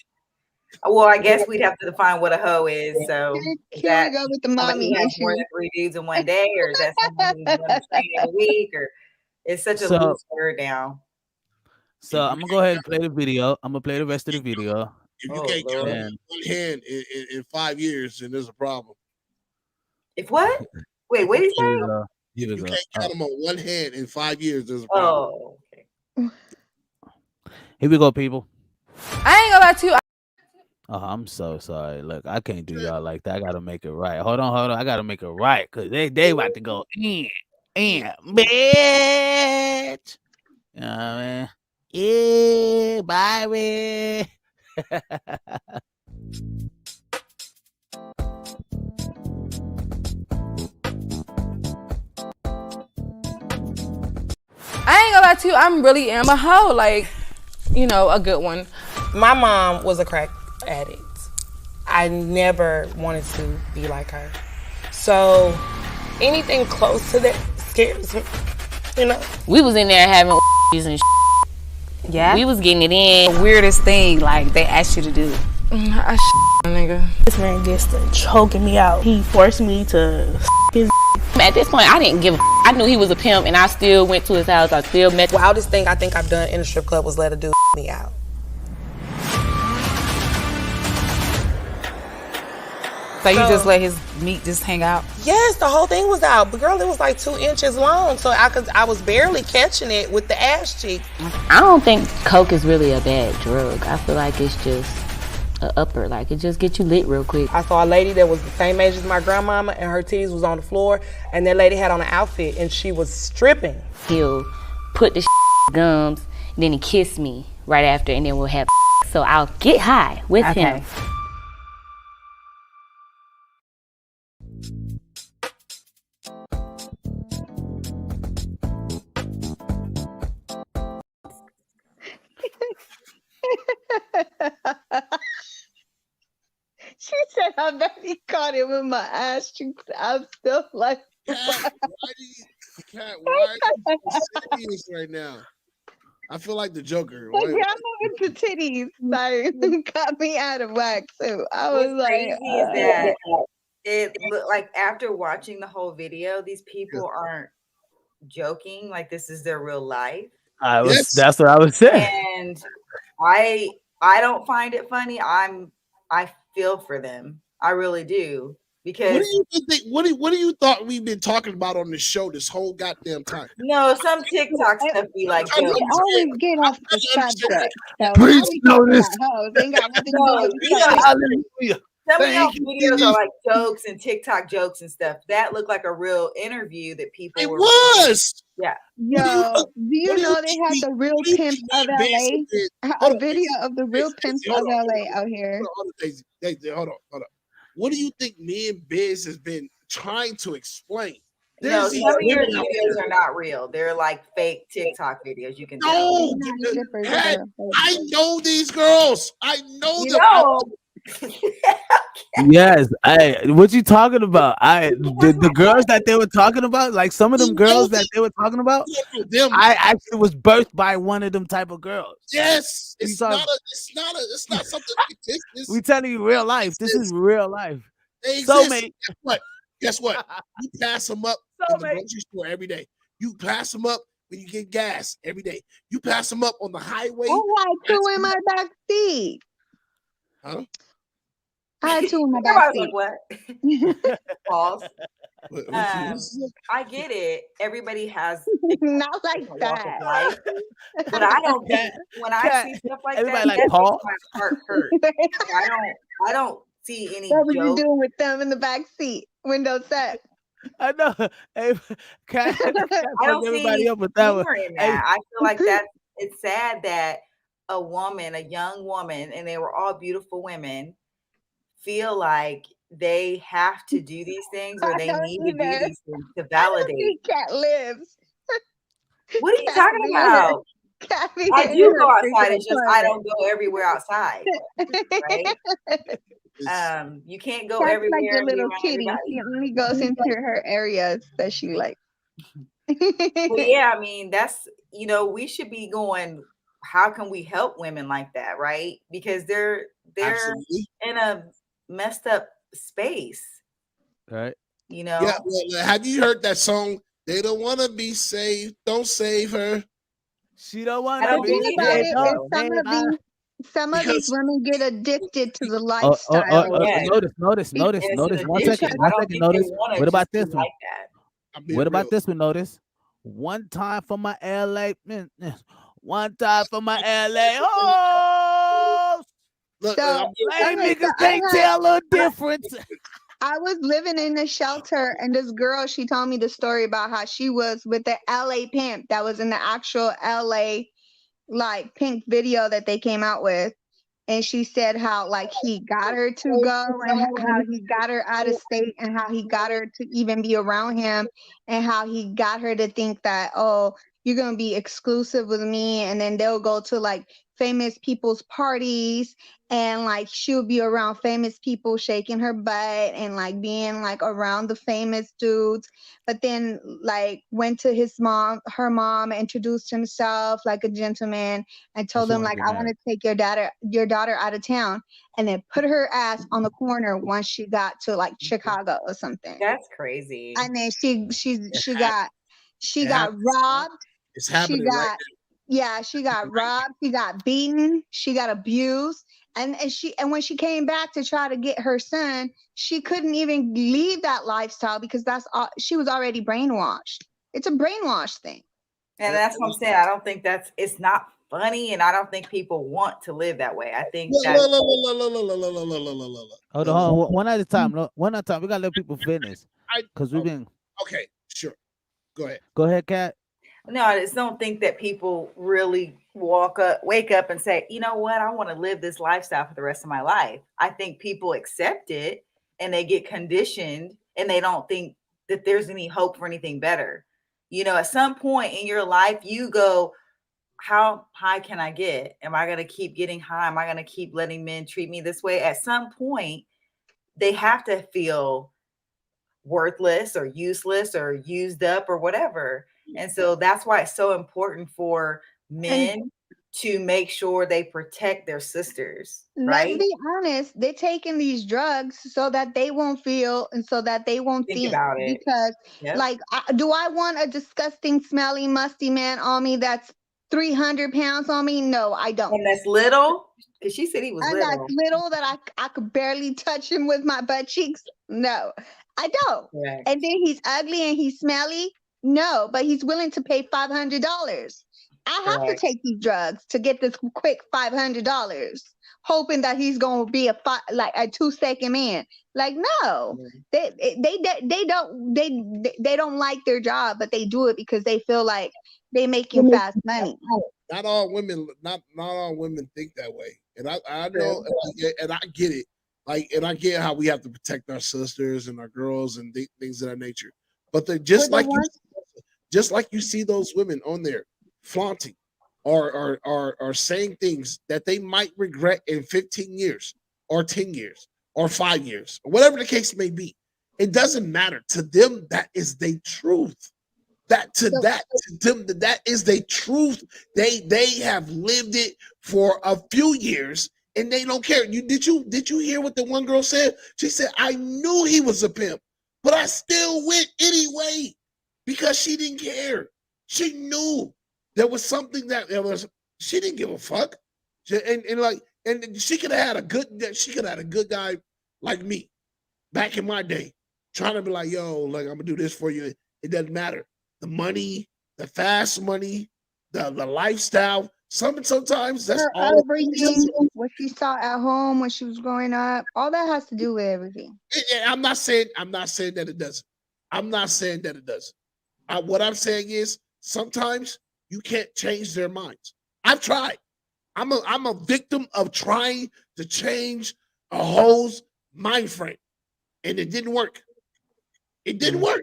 Well, I guess we'd have to define what a hoe is. So here we go with the mommy issue. More than 3 dudes in one day, or is that someone who's on the train every week, or it's such a loose word now. So I'm gonna go ahead and play the video. I'm gonna play the rest of the video. If you can't count on one hand in 5 years, then there's a problem. If what? Wait, what did you say? You can't count them on one hand in 5 years, there's a problem. Oh, okay. Here we go, people. I ain't gonna lie to you. Oh, I'm so sorry. Look, I can't do y'all like that. I gotta make it right. Hold on. I gotta make it right because they about to go in, bitch. You know what I mean? Yeah, Byron. I ain't gonna lie to you. I'm really am a hoe, like, a good one. My mom was a crack addict. I never wanted to be like her. So anything close to that scares me, We was in there having and Yeah. we was getting it in. The weirdest thing, like, they asked you to do. I nigga. This man gets to choking me out. He forced me to his. At this point, I didn't give a I knew he was a pimp, and I still went to his house. I still met. Wildest thing I think I've done in a strip club was let a dude me out. So you just let his meat just hang out? Yes, the whole thing was out. But girl, it was like 2 inches long, so I was barely catching it with the ass cheek. I don't think coke is really a bad drug. I feel like it's just a upper. Like, it just gets you lit real quick. I saw a lady that was the same age as my grandmama, and her titties was on the floor, and that lady had on an outfit, and she was stripping. He'll put the gums, and then he kiss me right after, and then we'll have so I'll get high with him. She said, I bet he caught it with my ass cheeks. I'm still like, Kat, why are you serious right now? I feel like the Joker. Like, yeah, I'm with the titties. Like, got me out of whack too. I was What's crazy is that it looked like after watching the whole video, these people aren't joking. Like, this is their real life. That's what I was saying. And I don't find it funny. I feel for them. I really do. Because what do you thought we've been talking about on the show this whole goddamn time? No, some TikTok stuff be like, I always get off the subject. So please notice. They ain't got nothing to do with Hallelujah. Some of y'all videos are like jokes and TikTok jokes and stuff. That looked like a real interview that people were. Was. Yeah. Yo, do you know they had the real pimps of LA? A video of the real pimps of LA out here. Hold on. What do you think me and Biz has been trying to explain? No, some of your videos are not real. They're like fake TikTok videos. You can tell. I know these girls. I know them. Yes, what you talking about? The girls that they were talking about, like some of them girls that they were talking about, I actually was birthed by one of them type of girls. Yes, it's not something fictitious. We telling you real life. This is real life. Soulmate. Guess what? You pass them up in the grocery store every day. You pass them up when you get gas every day. You pass them up on the highway. I had two in my back seat. Huh? I had two in my back seat. What? Pause. I get it. Everybody has not like that. Life, but I don't get when I see stuff like that. Like Paul. My heart hurts. I don't see any. What were you doing with them in the back seat, window set? I know. Hey, I don't see any humor in that. I feel like it's sad that a young woman, and they were all beautiful women, feel like they have to do these things or they need to do these things to validate. Cat lives. What are you talking about? I do go outside. It's just I don't go everywhere outside. Right? You can't go everywhere. Like a little kitty. She only goes into her areas that she likes. Well, yeah, I mean, that's, we should be going, how can we help women like that, right? Because they're in a messed up space. Right. Yeah, well, have you heard that song? They don't want to be saved. Don't save her. She don't want to be saved. Some of these women get addicted to the lifestyle. Notice. 1 second. Notice. What about this one? What about this one? Notice. One time for my LA. One time for my LA. Oh, look, niggas can't tell a difference. I was living in a shelter, and this girl, she told me the story about how she was with the LA pimp that was in the actual LA like pink video that they came out with. And she said how like he got her to go and how he got her out of state and how he got her to even be around him and how he got her to think that, oh, you're going to be exclusive with me. And then they'll go to like famous people's parties and like she'll be around famous people shaking her butt and like being like around the famous dudes. But then like went to her mom, introduced himself like a gentleman and told them like, I want to take your daughter out of town, and then put her ass on the corner once she got to like Chicago or something. That's crazy. And then she got robbed. It's happening right now. Yeah, she got robbed, she got beaten, she got abused, And when she came back to try to get her son, she couldn't even leave that lifestyle because she was already brainwashed. It's a brainwash thing. And that's what I'm saying. I don't think it's not funny, and I don't think people want to live that way. I think that. Hold on. One at a time. One at a time. We gotta let people finish. Because we've been. Okay, sure. Go ahead. Go ahead, Kat. No, I just don't think that people really wake up and say, you know what, I want to live this lifestyle for the rest of my life. I think people accept it and they get conditioned and they don't think that there's any hope for anything better. You know, at some point in your life, you go, how high can I get? Am I going to keep getting high? Am I going to keep letting men treat me this way? At some point, they have to feel worthless or useless or used up or whatever. And so that's why it's so important for men to make sure they protect their sisters. Right? Let's be honest, they're taking these drugs so that they won't feel and so that they won't think about it. Because, like, do I want a disgusting, smelly, musty man on me that's 300 pounds on me? No, I don't. And that's little? Because she said he was little. That's little that I could barely touch him with my butt cheeks? No, I don't. Correct. And then he's ugly and he's smelly? No, but he's willing to pay $500. I have to take these drugs to get this quick $500, hoping that he's going to be a 2-second man. Like, no, they don't like their job, but they do it because they feel like they making fast money. Not all women think that way, and I know, and I get it. Like, and I get how we have to protect our sisters and our girls and things of that nature. But they're just like you see those women on there flaunting or saying things that they might regret in 15 years or 10 years or 5 years or whatever the case may be. It doesn't matter to them. That is the truth. That is the truth. They have lived it for a few years and they don't care. Did you hear what the one girl said? She said, I knew he was a pimp, but I still went anyway because she didn't care. She knew there was something that she didn't give a fuck. And she could have had a good guy like me back in my day, trying to be like, yo, like, I'm gonna do this for you. It doesn't matter. The money, the fast money, the lifestyle. Sometimes that's all. Everything, what she saw at home when she was growing up, all that has to do with everything. I'm not saying that it doesn't. I'm not saying that it doesn't. What I'm saying is sometimes you can't change their minds. I've tried. I'm a victim of trying to change a hoe's mind frame, and it didn't work. It didn't work.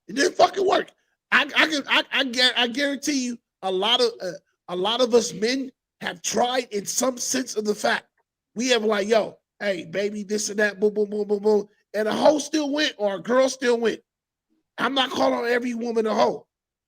It didn't fucking work. I guarantee you, a lot of us men have tried in some sense of the fact. We have like, yo, hey, baby, this and that, boom, boom, boom, boom, boom, and a hoe still went or a girl still went. I'm not calling every woman a hoe.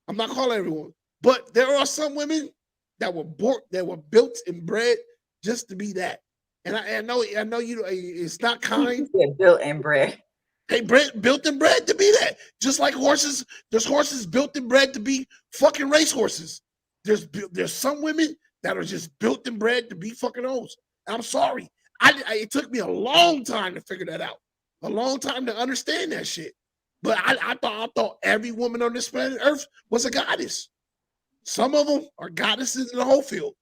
I'm not calling everyone, but there are some women that were built and bred just to be that. And I know you. It's not kind. Built and bred. They built and bred to be that. Just like horses, there's horses built and bred to be fucking race horses. There's some women that are just built and bred to be fucking hoes. I'm sorry. It took me a long time to figure that out. A long time to understand that shit. But I thought every woman on this planet Earth was a goddess. Some of them are goddesses in the whole field.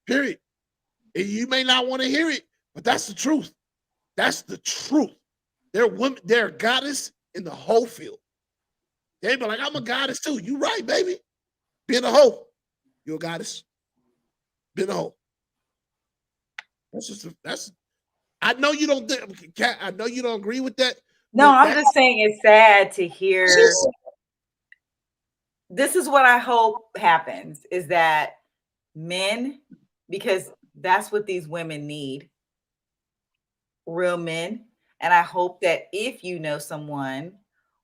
Period. And you may not want to hear it, but that's the truth. That's the truth. They're women, they're a goddess in the whole field. They be like, I'm a goddess too. You right, baby. Being a hoe, you're a goddess. Being a hoe. That's I know you don't think, I know you don't agree with that. No, I'm just saying it's sad to hear. This is what I hope happens is that men, because that's what these women need, real men. And I hope that if you know someone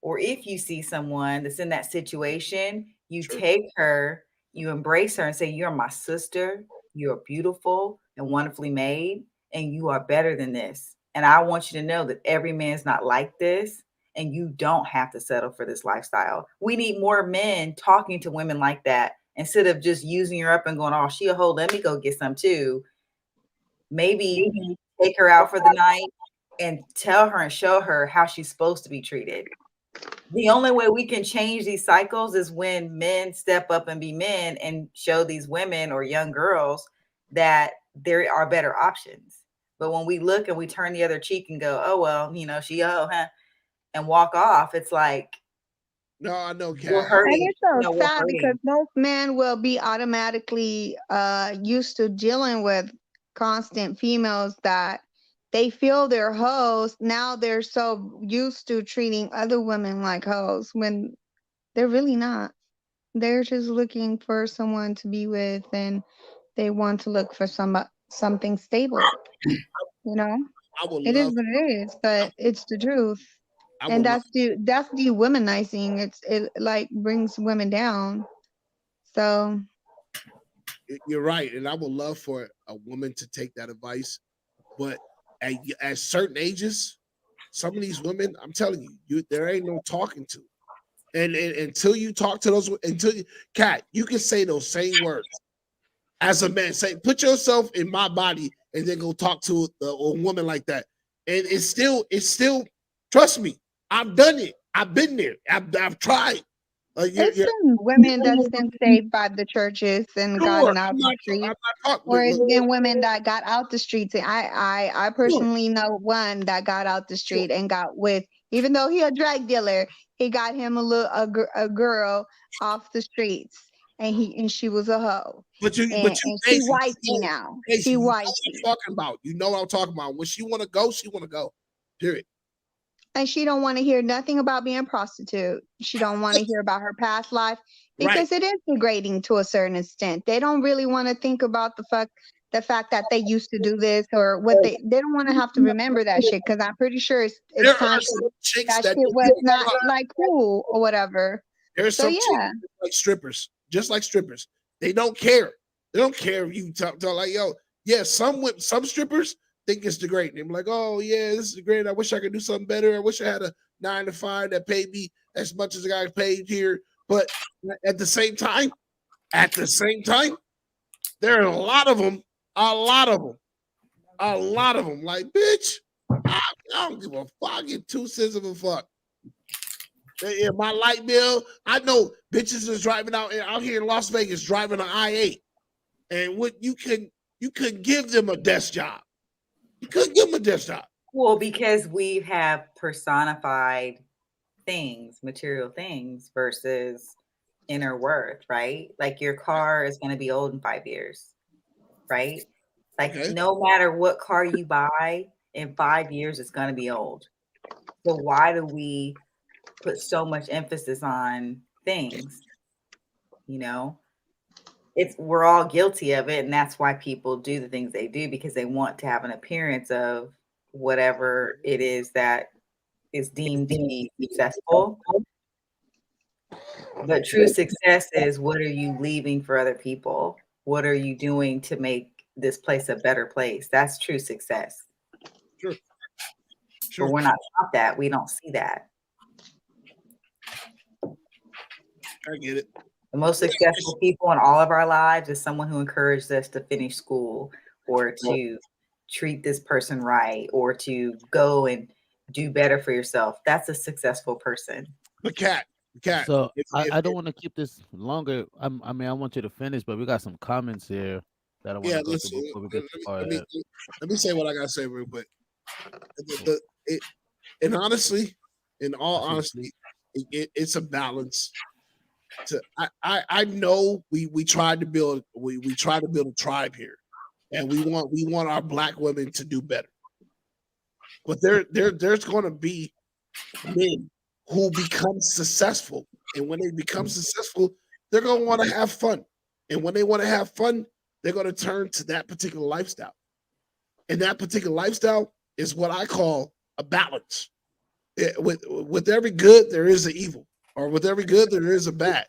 or if you see someone that's in that situation, you take her, you embrace her and say, you're my sister, you're beautiful and wonderfully made, and you are better than this. And I want you to know that every man's not like this, and you don't have to settle for this lifestyle. We need more men talking to women like that instead of just using her up and going, oh, she a hoe, let me go get some too. maybe take her out for the night and tell her and show her how she's supposed to be treated. The only way we can change these cycles is when men step up and be men and show these women or young girls that there are better options. But when we look and we turn the other cheek and go, oh, well, and walk off, it's like, no, I know, Kat. We're hurting. And it's so sad because most men will be automatically used to dealing with constant females that they feel they're hoes. Now they're so used to treating other women like hoes when they're really not. They're just looking for someone to be with, and they want to look for something stable. You know, it is what it is, but it's the truth. And that's dewomanizing. It like brings women down. So you're right, and I would love for a woman to take that advice, but at certain ages, some of these women, I'm telling you, there ain't no talking to. And until you talk to those, Kat, you can say those same words as a man. Say, put yourself in my body, and then go talk to a woman like that. And it's still. Trust me, I've done it. I've been there. I've tried. There's been women that's been saved by the churches and gotten out the streets, or it's been women that got out the streets. And I personally know one that got out the street and got with, even though he a drug dealer, he got him a girl off the streets, and she was a hoe. But she wifey now. She wifey. You know what I'm talking about. When she want to go, she want to go. Period. And she don't want to hear nothing about being a prostitute. She don't want to hear about her past life because it is degrading to a certain extent. They don't really want to think about the fact that they used to do this or what they don't want to have to remember that shit, because I'm pretty sure it's time that shit was not like cool or whatever. There's some chicks like strippers, just like strippers. They don't care. They don't care if you talk like, yo, yeah, some strippers think it's degrading. They're like, oh yeah, this is great. I wish I could do something better. I wish I had a 9-to-5 that paid me as much as I got paid here. But at the same time, there are a lot of them. Like, bitch, I don't give a fuck. Give 2 cents of a fuck. Yeah, my light bill. I know bitches is driving out here in Las Vegas, driving an I-8, and what you could give them a desk job. You couldn't give them a desk job. Well, because we have personified things, material things versus inner worth, right? Like your car is going to be old in 5 years, right? Like no matter what car you buy, in 5 years, it's going to be old. So why do we put so much emphasis on things? You know, we're all guilty of it, and that's why people do the things they do, because they want to have an appearance of whatever it is that is deemed to be successful. But true success is, what are you leaving for other people? What are you doing to make this place a better place? That's true success. Sure. But we're not taught that. We don't see that. I get it. The most successful people in all of our lives is someone who encouraged us to finish school, or to treat this person right, or to go and do better for yourself. That's a successful person. But Kat. So I don't want to keep this longer. I mean, I want you to finish, but we got some comments here that I want to go through before we get to let me say what I gotta say real quick. And honestly, in all honesty, it's a balance. I know we tried to build a tribe here, and we want our Black women to do better. But there's going to be men who become successful, and when they become successful, they're going to want to have fun, and when they want to have fun, they're going to turn to that particular lifestyle, and that particular lifestyle is what I call a balance. With every good, there is an evil. Or with every good, there is a bad.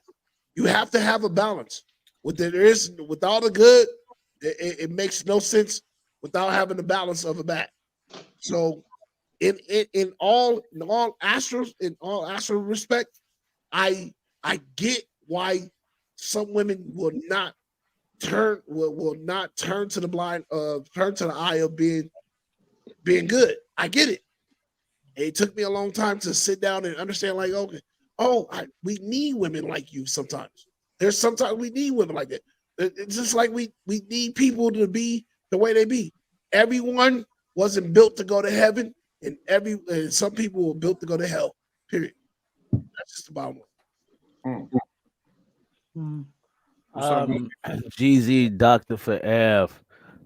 You have to have a balance. With all the good, it makes no sense without having the balance of a bad. So, in all astral respect, I get why some women will not will not turn to the eye of being good. I get it. It took me a long time to sit down and understand, like, okay, we need women like you sometimes. There's sometimes we need women like that. It's just like we need people to be the way they be. Everyone wasn't built to go to heaven, and some people were built to go to hell. Period. That's just the bottom line. GZ Dr. Forever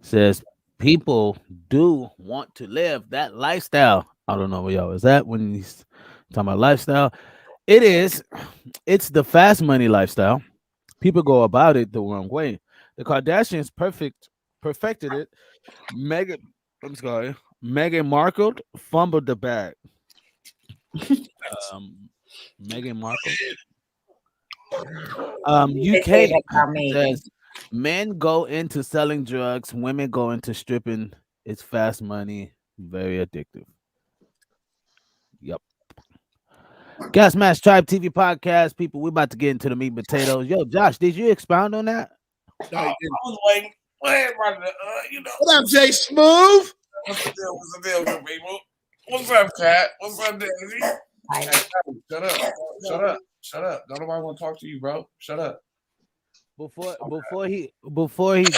says people do want to live that lifestyle. I don't know where y'all was at when he's talking about lifestyle. It's the fast money lifestyle. People go about it the wrong way. The Kardashians perfected it. Meghan Markle fumbled the bag. Meghan Markle. UK says men go into selling drugs, women go into stripping. It's fast money, very addictive. Yep. Gasmasktribe TV podcast, people. We about to get into the meat and potatoes. Yo, Josh, did you expound on that? No, I was waiting. What up, Jay Smooth? What's the deal, good people? What's up, Cat? What's up, Daisy? Hey, shut up. Don't nobody want to talk to you, bro. Shut up. Before he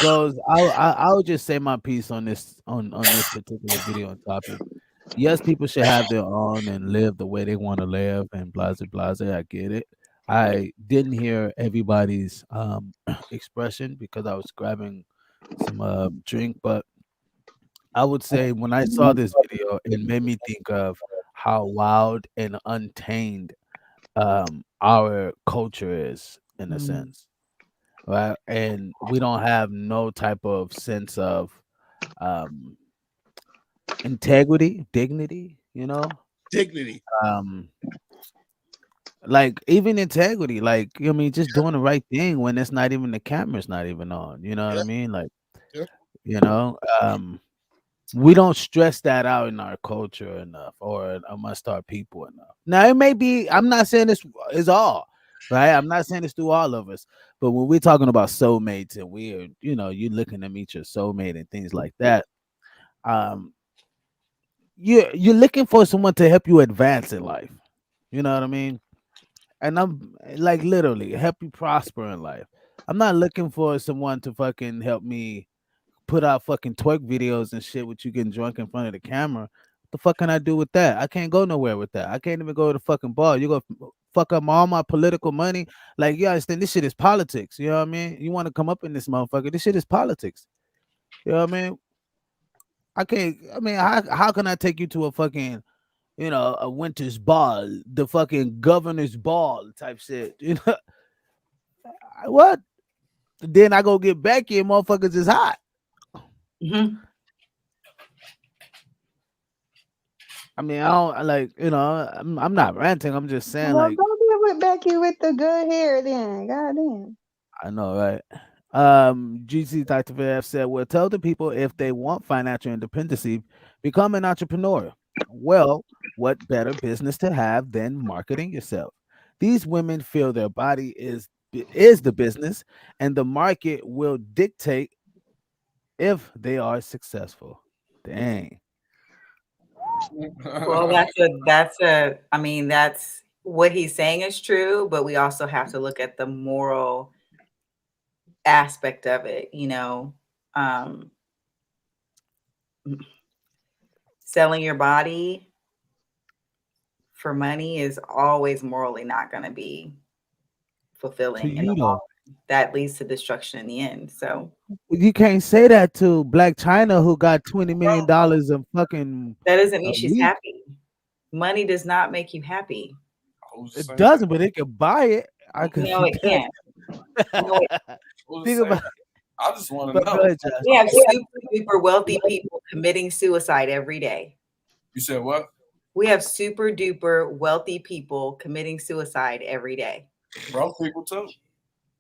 goes, I'll just say my piece on this particular video and topic. Yes, people should have their own and live the way they want to live and blah blah. I get it. I didn't hear everybody's expression because I was grabbing some drink, but I would say when I saw this video, it made me think of how wild and untamed our culture is in a sense, right? And we don't have no type of sense of integrity, dignity, dignity. Like even integrity, like just doing the right thing when it's not even the camera's not even on. You know what I mean? Like, we don't stress that out in our culture enough, or amongst our people enough. Now it may be. I'm not saying this is all, right? I'm not saying this to all of us, but when we're talking about soulmates and we're, you're looking to meet your soulmate and things like that, you're looking for someone to help you advance in life. You know what I mean? And I'm like literally help you prosper in life. I'm not looking for someone to fucking help me put out fucking twerk videos and shit with you getting drunk in front of the camera. What the fuck can I do with that? I can't go nowhere with that. I can't even go to the fucking bar. You're gonna fuck up all my political money. Like, you understand, this shit is politics. You know what I mean? You want to come up in this motherfucker. This shit is politics. You know what I mean? How can I take you to a fucking, a winter's ball, the fucking governor's ball type shit? What? Then I go get back here, motherfuckers is hot. I mean, I don't like, I'm not ranting. I'm just saying, Well, like, don't get with Becky with the good hair then. Goddamn. I know, right? GC Dr. VF said, well, tell the people if they want financial independency, become an entrepreneur. Well, what better business to have than marketing yourself? These women feel their body is the business, and the market will dictate if they are successful. Dang. Well, that's what he's saying is true, but we also have to look at the moral aspect of it. Selling your body for money is always morally not going to be fulfilling in the long run. That leads to destruction in the end. So you can't say that to Black China, who got $20 million of fucking. That doesn't mean she's happy. Money does not make you happy. It doesn't, but it can buy it. No, it can't. Think about. I just want to know. We have super duper wealthy people committing suicide every day. You said what? We have super duper wealthy people committing suicide every day. Broke people too.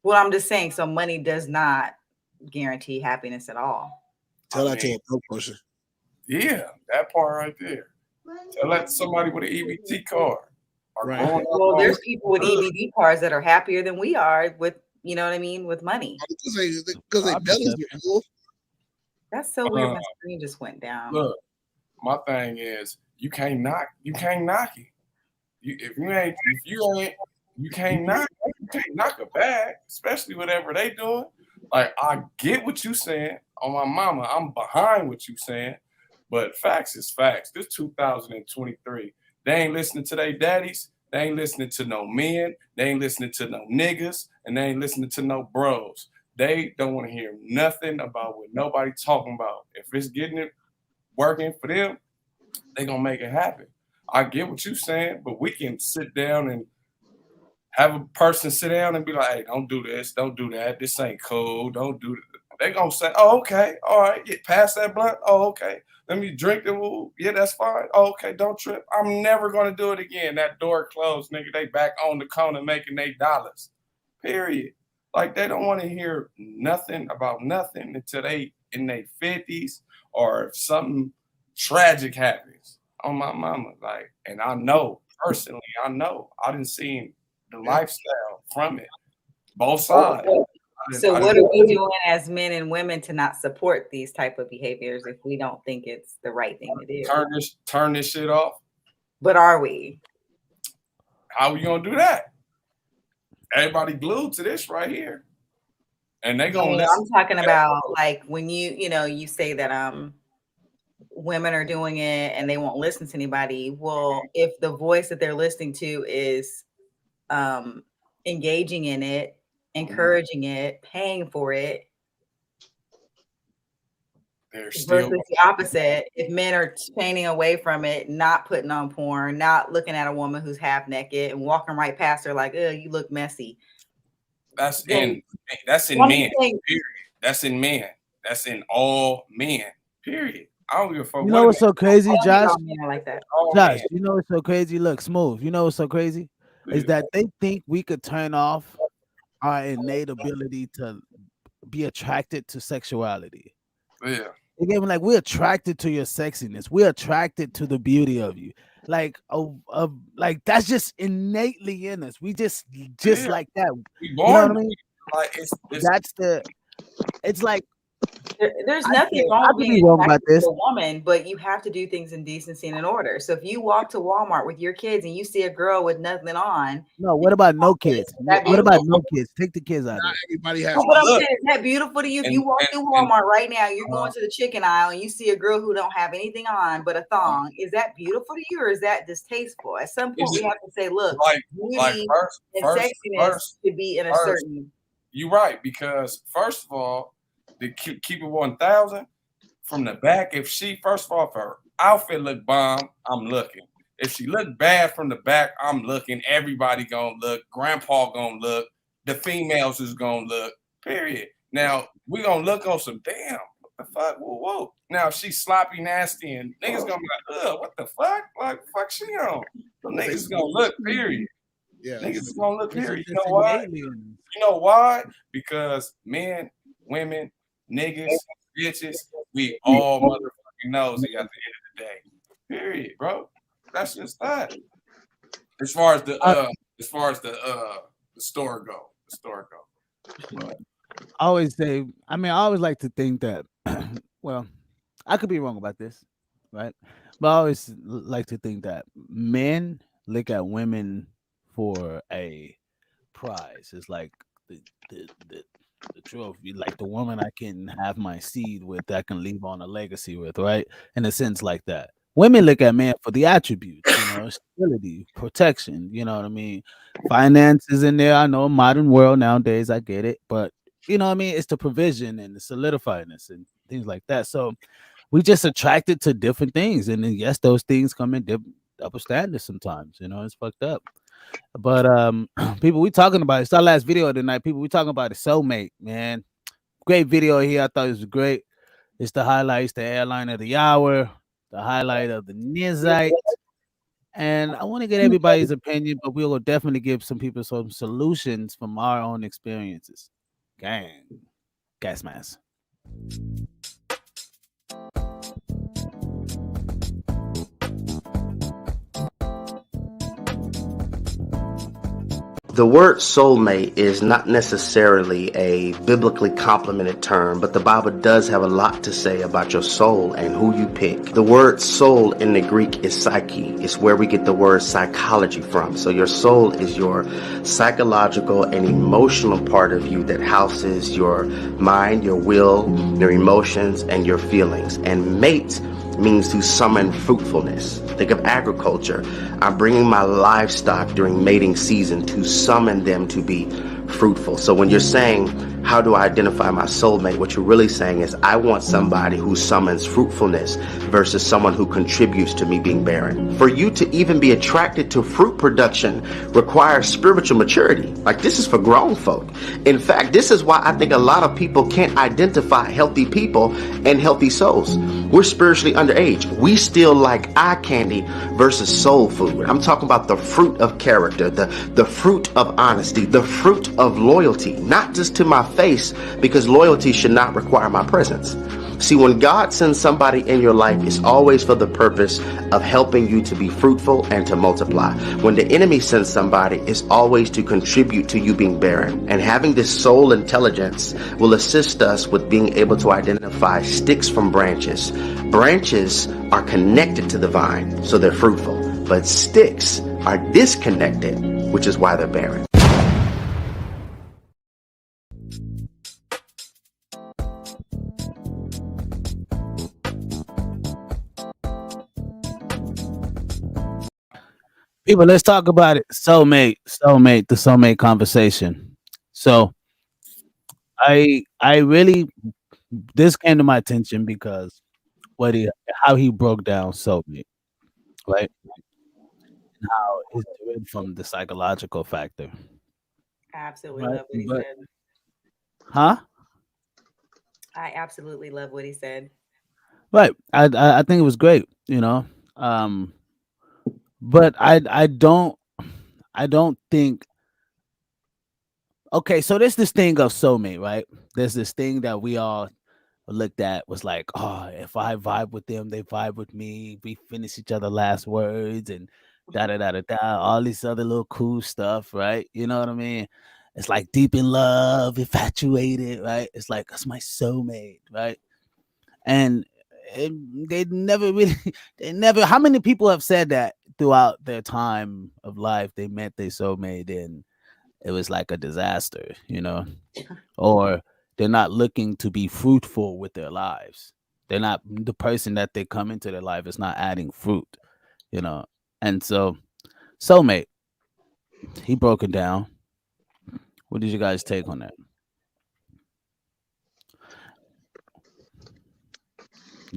Well, I'm just saying, so money does not guarantee happiness at all. Tell that to a broke person. Yeah, that part right there. Tell that to somebody with an EBT card. Right. Well, there's people with EBT cards that are happier than we are with you know what I mean, with money. Because they bellies are full. That's so weird. My screen just went down. Look, my thing is you can't knock it. You can't knock a bag, especially whatever they doing. Like, I get what you saying. On my mama, I'm behind what you saying. But facts is facts. This 2023. They ain't listening to their daddies. They ain't listening to no men. They ain't listening to no niggas. And they ain't listening to no bros. They don't want to hear nothing about what nobody talking about. If it's getting it working for them, they gonna make it happen. I get what you're saying, but we can sit down and have a person sit down and be like, hey, don't do this, don't do that. This ain't cool. Don't do that. They gonna say, oh, okay, all right, get past that blunt. Oh, okay. Let me drink the woo. Yeah, that's fine. Oh, okay, don't trip. I'm never gonna do it again. That door closed, nigga. They back on the corner making their dollars. Period. Like, they don't want to hear nothing about nothing until they in their 50s or if something tragic happens. On my mama, like, and I know personally, I didn't see the lifestyle from it, both sides. So what are we doing as men and women to not support these type of behaviors if we don't think it's the right thing to do? Turn this shit off. But are we? How we gonna do that? Everybody glued to this right here, and they gonna. I'm talking about like when you say that women are doing it and they won't listen to anybody. Well, if the voice that they're listening to is engaging in it, encouraging it, paying for it, versus the opposite. If men are chaining away from it, not putting on porn, not looking at a woman who's half naked and walking right past her like, "Oh, you look messy." That's in men. Period. That's in men. That's in all men. Period. I don't give a fuck. You know what's so crazy, Josh? Like that. Josh, you know what's so crazy? Look, Smooth. You know what's so crazy? Is that they think we could turn off our innate ability to be attracted to sexuality. Yeah. They gave me like, we're attracted to your sexiness. We're attracted to the beauty of you. Like, like that's just innately in us. We just like that. We born. You know what I mean? Like it's like. There's nothing wrong with being attracted to a woman, but you have to do things in decency and in order. So if you walk to Walmart with your kids and you see a girl with nothing on, no, what about no kids? What about no kids? Take the kids out. Not everybody has. But I'm saying, is that beautiful to you? If you walk through Walmart right now, you're going to the chicken aisle and you see a girl who don't have anything on but a thong. Is that beautiful to you, or is that distasteful? At some point, we have to say, look, beauty and sexiness should be in a certain. You're right, because first of all, to keep it 1,000 from the back. If her outfit look bomb, I'm looking. If she look bad from the back, I'm looking. Everybody gonna look. Grandpa gonna look. The females is gonna look. Period. Now we gonna look on some damn. What the fuck? Whoa. Now if she's sloppy, nasty, and niggas gonna be like, ugh, what the fuck? Like fuck she on? The niggas gonna look. Period. Yeah. Niggas is gonna look. Period. You know why? You know why? Because men, women, niggas, bitches, we all motherfucking nosy at the end of the day. Period, bro. That's just that. As far as the store go. But, I always say, I always like to think that, well, I could be wrong about this, right? But I always like to think that men look at women for a prize. It's like the trophy, like the woman I can have my seed with, that I can leave on a legacy with, right? In a sense like that. Women look at men for the attributes, stability, protection, you know what I mean? Finances in there. I know, modern world nowadays, I get it, but you know what I mean? It's the provision and the solidifiedness and things like that. So we just attracted to different things, and then yes, those things come in double standards sometimes. It's fucked up. But people, we talking about it's our last video tonight. People, we talking about the Soulmate, man. Great video here. I thought it was great. It's the highlights, the airline of the hour, the highlight of the Nizite. And I want to get everybody's opinion, but we will definitely give some people some solutions from our own experiences. Gang. Gas mask. The word soulmate is not necessarily a biblically complimented term, but the Bible does have a lot to say about your soul and who you pick. The word soul in the Greek is psyche. It's where we get the word psychology from. So your soul is your psychological and emotional part of you that houses your mind, your will, your emotions, and your feelings. And mate means to summon fruitfulness. Think of agriculture. I'm bringing my livestock during mating season to summon them to be fruitful. So when you're saying, how do I identify my soulmate? What you're really saying is, I want somebody who summons fruitfulness versus someone who contributes to me being barren. For you to even be attracted to fruit production requires spiritual maturity. Like, this is for grown folk. In fact, this is why I think a lot of people can't identify healthy people and healthy souls. We're spiritually underage. We still like eye candy versus soul food. I'm talking about the fruit of character, the fruit of honesty, the fruit of loyalty, not just to my face, because loyalty should not require my presence. See, when God sends somebody in your life, it's always for the purpose of helping you to be fruitful and to multiply. When the enemy sends somebody, it's always to contribute to you being barren. And having this soul intelligence will assist us with being able to identify sticks from branches. Branches are connected to the vine, so they're fruitful. But sticks are disconnected, which is why they're barren. People, let's talk about it. The soulmate conversation. So I really, this came to my attention because how he broke down soulmate, right? And how it's different from the psychological factor. Absolutely Right? love what he But, said. huh? I absolutely love what he said. Right. I think it was great, but I don't think. Okay, so there's this thing of soulmate, right? There's this thing that we all looked at, was like, oh, if I vibe with them, they vibe with me. We finish each other last words and da da da da da. All this other little cool stuff, right? You know what I mean? It's like deep in love, infatuated, right? It's like, that's my soulmate, right? And they never really, how many people have said that throughout their time of life? They met their soulmate and it was like a disaster, or they're not looking to be fruitful with their lives. They're not, the person that they come into their life is not adding fruit, And so, soulmate, he broke it down. What did you guys take on that?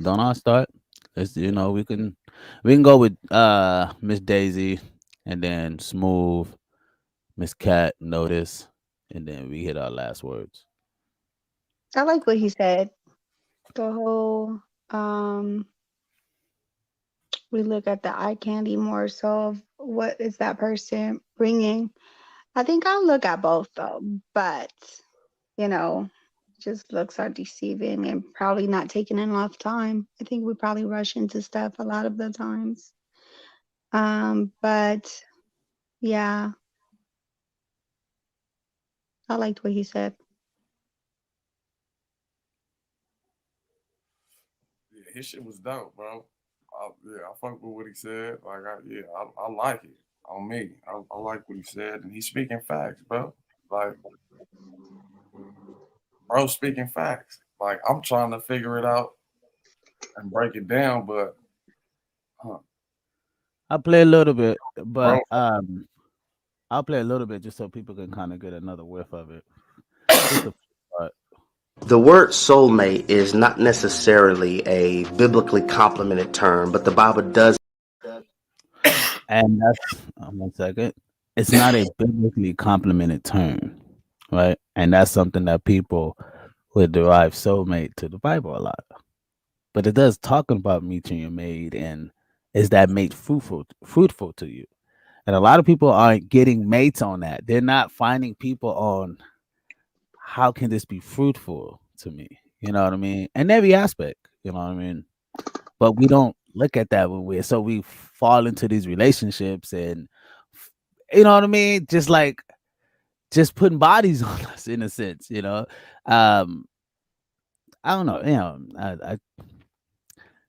Don't I start? Let's, we can go with Miss Daisy, and then Smooth, Miss Cat, Notice, and then we hit our last words. I like what he said. The whole we look at the eye candy more so of what is that person bringing. I think I'll look at both though, but just looks are deceiving and probably not taking enough time. I think we probably rush into stuff a lot of the times. But yeah, I liked what he said. Yeah, his shit was dope, bro. I fuck with what he said. Like, I like it on me. I like what he said, and he's speaking facts, bro. Like, bro, speaking facts. Like, I'm trying to figure it out and break it down, but I'll play a little bit, but I'll play a little bit just so people can kind of get another whiff of it. Just the part. The word soulmate is not necessarily a biblically complimented term, but the Bible does. And that's 1 second. It's not a biblically complimented term, right? And that's something that people would derive soulmate to the Bible a lot. But it does talking about meeting your mate, and is that mate fruitful to you? And a lot of people aren't getting mates on that. They're not finding people on how can this be fruitful to me? You know what I mean? In every aspect, you know what I mean? But we don't look at that when so we fall into these relationships and, you know what I mean? Just like just putting bodies on us in a sense, you know. Um, I don't know, you know, I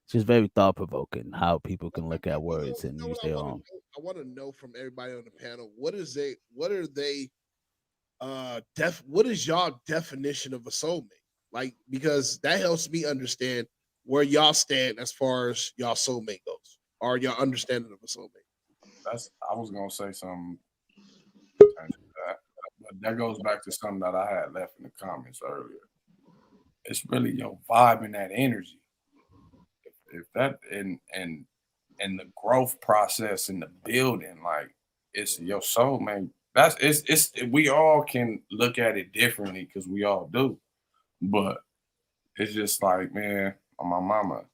it's just very thought provoking how people can look at words and use their own. I want to know from everybody on the panel, what are they what is y'all definition of a soulmate? Like, because that helps me understand where y'all stand as far as y'all soulmate goes, or y'all understanding of a soulmate. I was gonna say something, but that goes back to something that I had left in the comments earlier. It's really your vibe and that energy. If that and the growth process in the building, like it's your soulmate. It's we all can look at it differently because we all do, but it's just like, man, on my mama,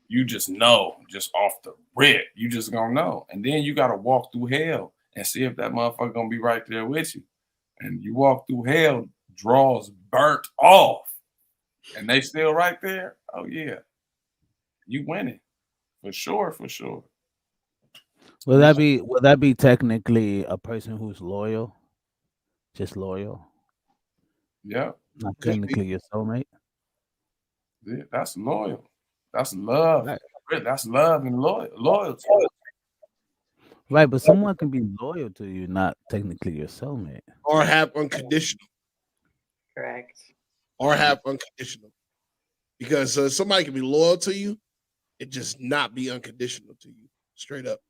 you just know, just off the rip, you just gonna know, and then you gotta walk through hell and see if that motherfucker gonna be right there with you, and you walk through hell, draws burnt off, and they still right there. Oh yeah, you winning for sure, for sure. Will that be technically a person who's loyal? Just loyal? Yeah. Not technically your soulmate? Yeah, that's loyal. That's love. Right. That's love and loyalty. Right, but someone can be loyal to you, not technically your soulmate. Or have unconditional. Correct. Or have unconditional. Because somebody can be loyal to you and just not be unconditional to you. Straight up.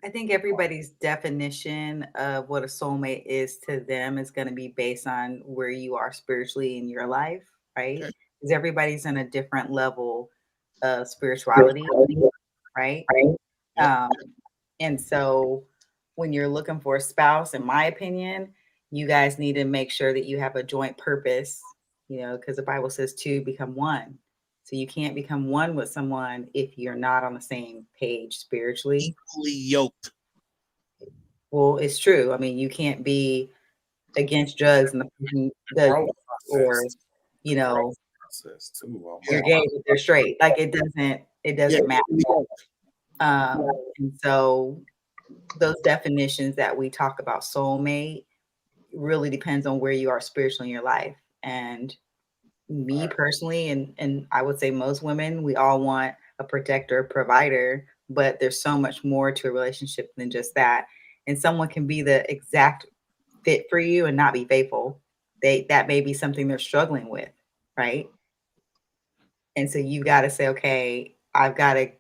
I think everybody's definition of what a soulmate is to them is going to be based on where you are spiritually in your life, right? Because everybody's in a different level of spirituality, right? And so when you're looking for a spouse, in my opinion, you guys need to make sure that you have a joint purpose, you know, because the Bible says two become one. So you can't become one with someone if you're not on the same page spiritually. Equally yoked. Well, it's true. I mean, you can't be against drugs and the person does, or you know, you're gay but they're straight. Like it doesn't matter. And so those definitions that we talk about soulmate really depends on where you are spiritually in your life. And me personally, and I would say most women, we all want a protector, provider, but there's so much more to a relationship than just that. And someone can be the exact fit for you and not be faithful. That may be something they're struggling with, right? And so you got to say, okay, I've got to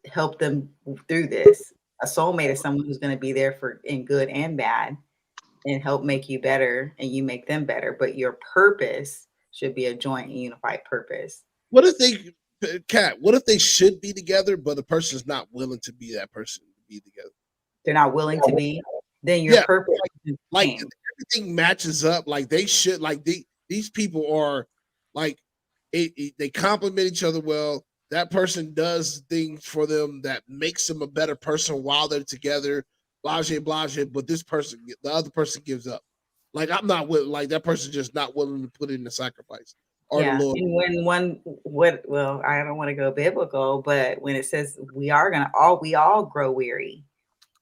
help them through this. A soulmate is someone who's going to be there for in good and bad and help make you better and you make them better. But your purpose should be a joint and unified purpose. What if they should be together, but the person's not willing to be that person to be together? They're not willing to be, then your purpose. Like everything matches up. Like they should, like these people are like, they complement each other well. That person does things for them that makes them a better person while they're together, blase, but the other person gives up. Like I'm not willing, like that person just not willing to put in the sacrifice. Yeah, and well, I don't want to go biblical, but when it says we all grow weary.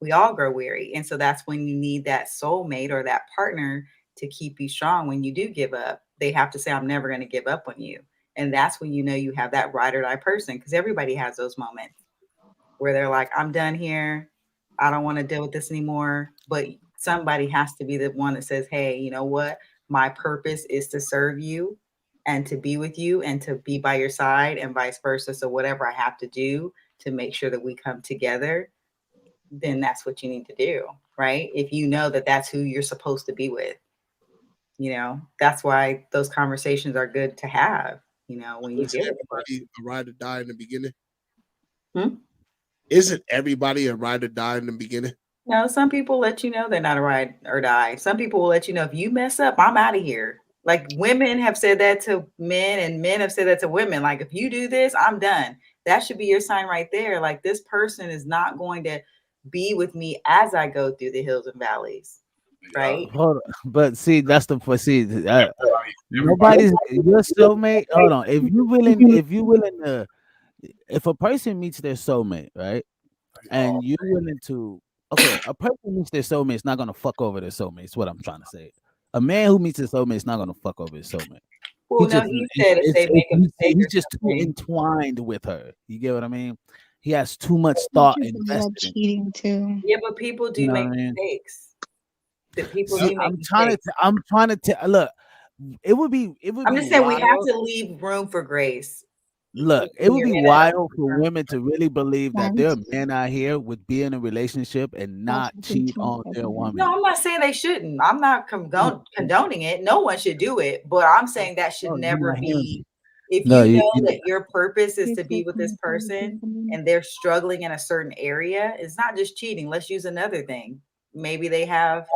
We all grow weary. And so that's when you need that soulmate or that partner to keep you strong. When you do give up, they have to say, I'm never going to give up on you. And that's when you know you have that ride or die person, because everybody has those moments where they're like, I'm done here. I don't want to deal with this anymore. But somebody has to be the one that says, hey, you know what? My purpose is to serve you and to be with you and to be by your side and vice versa. So whatever I have to do to make sure that we come together, then that's what you need to do, right? If you know that that's who you're supposed to be with, you know, that's why those conversations are good to have, you know, when you get everybody a ride or die in the beginning. Isn't everybody a ride or die in the beginning? No, some people let you know they're not a ride or die. Some people will let you know if you mess up, I'm out of here. Like women have said that to men and men have said that to women. Like if you do this, I'm done. That should be your sign right there. Like this person is not going to be with me as I go through the hills and valleys, right? Hold on. But see, that's the nobody's your soulmate. Hold on. If you willing to, if a person meets their soulmate, right, and you're willing to okay, a person who meets their soulmate is not gonna fuck over their soulmate. Is what I'm trying to say. A man who meets his soulmate is not gonna fuck over his soulmate. Well, no, he said if they make a mistake he's or just too something. entwined with her. You get what I mean? He has too much It's thought just a lot of invested in. cheating too. Yeah, but people do You know make what I mean? mistakes. The people See, do make I'm trying mistakes. to. I'm trying to tell. Look, it would be. I'm just saying we have wild. to leave room for grace. Look, it When would you're be in a- wild for women to really believe that there are Right. men out here would be in a relationship and not cheat on their woman. No, I'm not saying they shouldn't. I'm not condoning it. No one should do it. But I'm saying that should Oh, you're never not hearing be. me. If No, you you. know you that your purpose is to be with this person and they're struggling in a certain area, it's not just cheating. Let's use another thing. Maybe they have,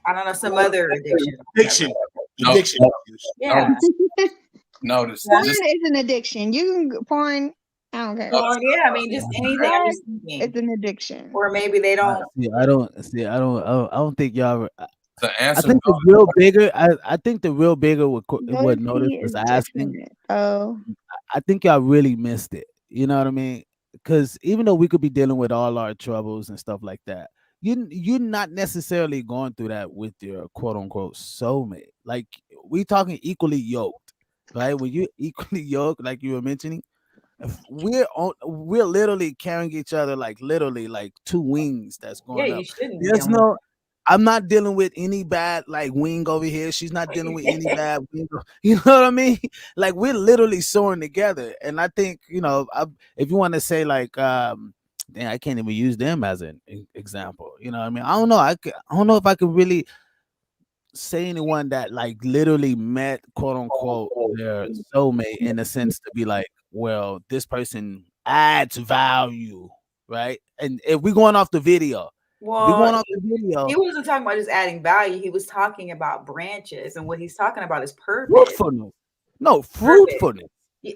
I don't know, some other addiction. Addiction. No, Addiction. Yeah. Notice. Porn is an addiction. You can porn. I don't care. Porn, yeah, I mean, just anything. I'm just thinking. It's an addiction. Or maybe they don't. See, I don't think y'all. The I answer. think the real bigger. I think the real bigger what Notice Loyalty was is asking. different. Oh, I think y'all really missed it. You know what I mean? Because even though we could be dealing with all our troubles and stuff like that, you're not necessarily going through that with your quote unquote soulmate. Like we talking equally yoked, right? When you equally yoked, like you were mentioning, we're literally carrying each other like literally like two wings that's going Yeah, up. you shouldn't be There's dealing no. I'm not dealing with any bad like wing over here. She's not dealing with any bad wing. You know what I mean? Like we're literally soaring together. And I think if you want to say like, damn, I can't even use them as an example. You know what I mean? I don't know. I don't know if I could really say anyone that like literally met quote unquote their soulmate in a sense to be like, well, this person adds value, right? And if we're going off the video. Well, We're going off the video. he wasn't talking about just adding value. He was talking about branches, and what he's talking about is purpose. Fruitfulness. No, fruitfulness.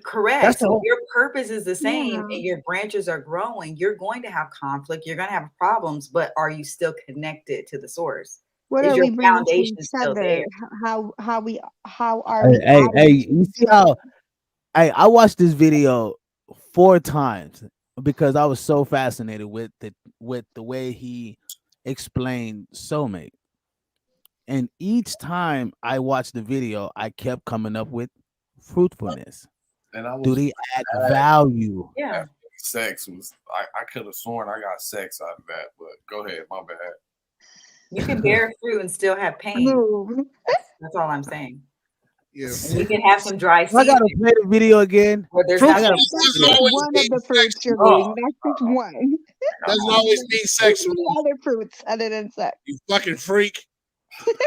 Correct. That's the So whole- your purpose is the same, Yeah. and your branches are growing. You're going to have conflict. You're going to have problems, but are you still connected to the source? what Is are your we bringing to foundation each still other? there? How are we? Hey, adding you see how I watched this video 4 times because I was so fascinated with the way he explained soulmate. And each time I watched the video, I kept coming up with fruitfulness. And I was Do they add value? Yeah. Sex was. I could have sworn I got sex out of that, but go ahead, my bad. You can bear fruit and still have pain. Move. That's all I'm saying. Yeah. And you can have some dry I season. gotta play the video again. Where there's Fruit not doesn't That's always one of mean the fruits you're sexual. getting. That's just one. Doesn't always mean There's sexual. many other fruits other than sex. You fucking freak.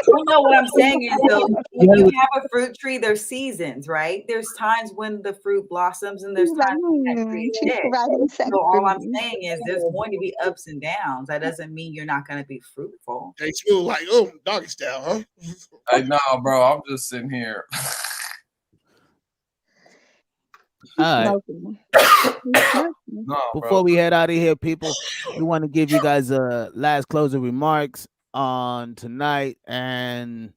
Well, no, what I'm saying is though, when you have a fruit tree, there's seasons, right? There's times when the fruit blossoms and there's times when that tree is She's dead. providing sex So for all I'm me. saying is there's going to be ups and downs. That doesn't mean you're not going to be fruitful. They smell like, oh, doggy style, huh? Hey, nah, bro, I'm just sitting here. All right. No, Before bro. we head out of here, people, we want to give you guys last closing remarks on tonight, and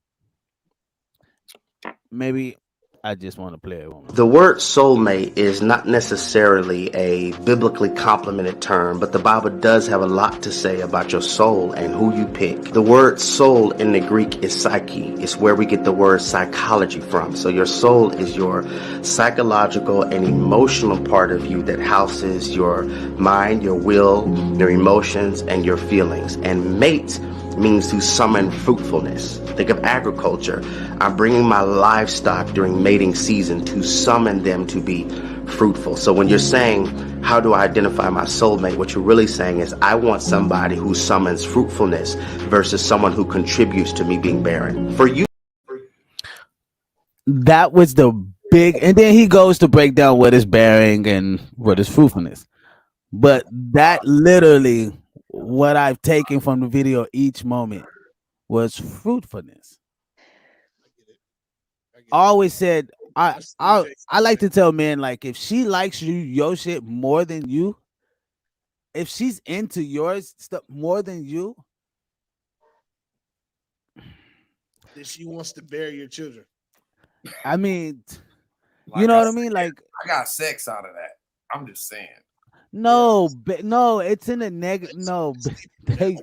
maybe I just want to play it one. The word soulmate is not necessarily a biblically complimented term, but the Bible does have a lot to say about your soul and who you pick. The word soul in the Greek is psyche. It's where we get the word psychology from. So your soul is your psychological and emotional part of you that houses your mind, your will, your emotions, and your feelings. And mate means to summon fruitfulness. Think of agriculture. I'm bringing my livestock during mating season to summon them to be fruitful. So when you're saying, how do I identify my soulmate? What you're really saying is, I want somebody who summons fruitfulness versus someone who contributes to me being barren. For you. That was the big, and then he goes to break down what is bearing and what is fruitfulness. But that literally, what I've taken from the video each moment was fruitfulness. I always said I like to tell men, like, if she likes your shit more than you, if she's into yours stuff more than you, Then she wants to bury your children. I mean, Like you know I what I said, mean? Like, I got sex out of that. I'm just saying. No, no, it's in a negative. No,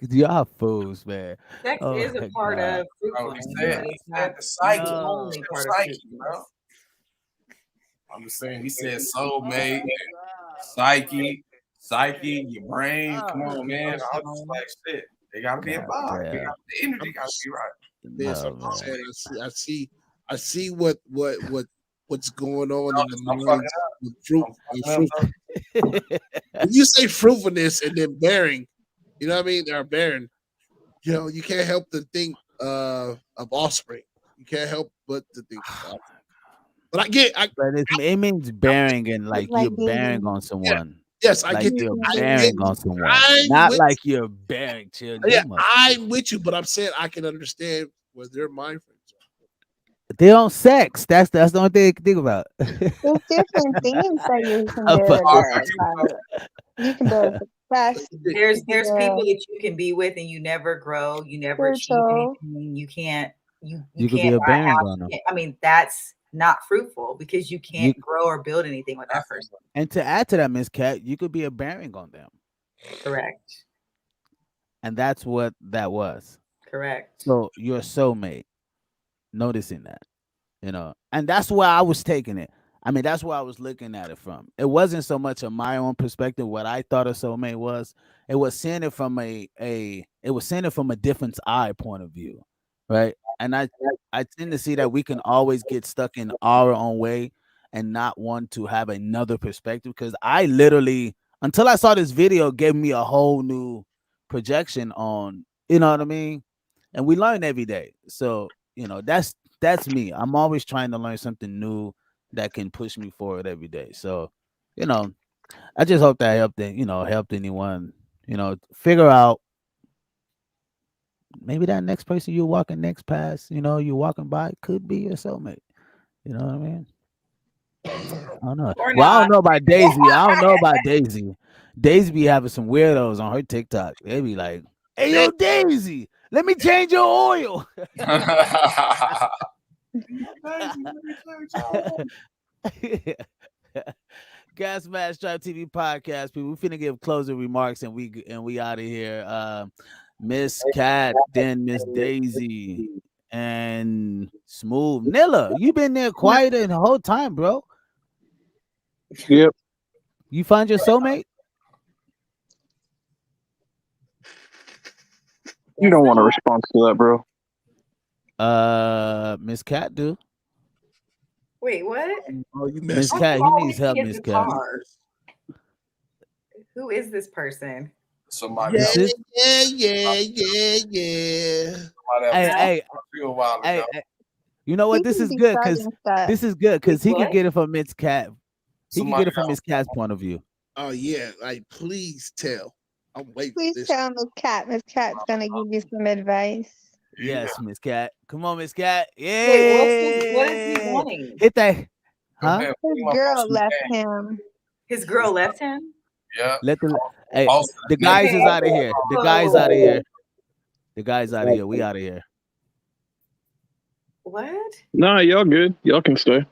y'all fools, man. Sex Oh is a my part god. of fruitfulness, He but said it's not the psyche. the No. only part of Psyche, bro. fruitfulness. I'm just saying. He said soulmate, psyche, your brain. Come on, man. I was just like, shit. They gotta be God involved. damn. The energy gotta be right. This, I'm No, just man. saying, I see what's going on in the I'm fucking minds of fruit. I'm fucking up. When you say fruitfulness and then bearing, you know what I mean? They're barren. You know, you can't help to think of offspring. You can't help but to think of offspring. But But it means bearing and like you're bearing on someone. Yes, I Like get you're that. I get bearing on it. someone. I'm Not with like you're bearing children. Yeah, You must- I'm with you, but I'm saying I can understand where their mind frames are. They don't sex. That's the only thing you can think about. There's different things that you can I'm build. fucking- You can build success. There's Yeah. people that you can be with and you never grow, you never achieve Spiritual. anything, you can't You you could be can't a buy a bearing house. on them. I mean, that's not fruitful because you can't You- grow or build anything with that person. And to add to that, Miss Cat, you could be a bearing on them. Correct. And that's what that was. Correct. So you're a soulmate. Noticing that, and that's where I was taking it. I mean, that's where I was looking at it from. It wasn't so much of my own perspective what I thought a soulmate was. It was seeing it from it was seeing it from a different eye point of view, right? And I tend to see that we can always get stuck in our own way and not want to have another perspective. Because I literally, until I saw this video, gave me a whole new projection on, you know what I mean? And we learn every day. So, that's me. I'm always trying to learn something new that can push me forward every day. So, I just hope that helped anyone, figure out maybe that next person you're walking next past, you're walking by could be your soulmate. You know what I mean? I don't know. Or Well, I not. don't know about Daisy. I don't know about Daisy. Daisy be having some weirdos on her TikTok. They be like, "Hey, yo, Daisy, let me change your oil." Gasmasktribe TV podcast, people. We finna give closing remarks and we out of here. Miss Cat, then Miss Daisy, and Smooth. Nilla, you been there quiet the whole time, bro. Yep. You find your soulmate? You don't want a response to that, bro. Miss Cat do. Wait, what? Oh, you Miss messed Cat, What's he wrong needs with help, his Miss Cat. guitar? Who is this person? Somebody Yeah, else. This yeah. Hey, A while ago. hey, you know what? He This can is be good because starting stuff. this is good because he What? can get it from Miss Cat. He can Somebody get it from else. Miss Cat's point of view. Oh yeah, like please tell. I'm waiting for Please this. tell Miss Cat. Miss Cat's gonna give you some advice. Yes, Miss Cat. Come on, Miss Cat. Wait, what is he Yeah. wanting? Hit that. Huh? Man, His girl left him. His girl left him? Yeah. Let the hey, Also, the guys is Okay. out of here. The guys out of here. The guys out of here. We out of here. What? Nah, y'all good. Y'all can stay.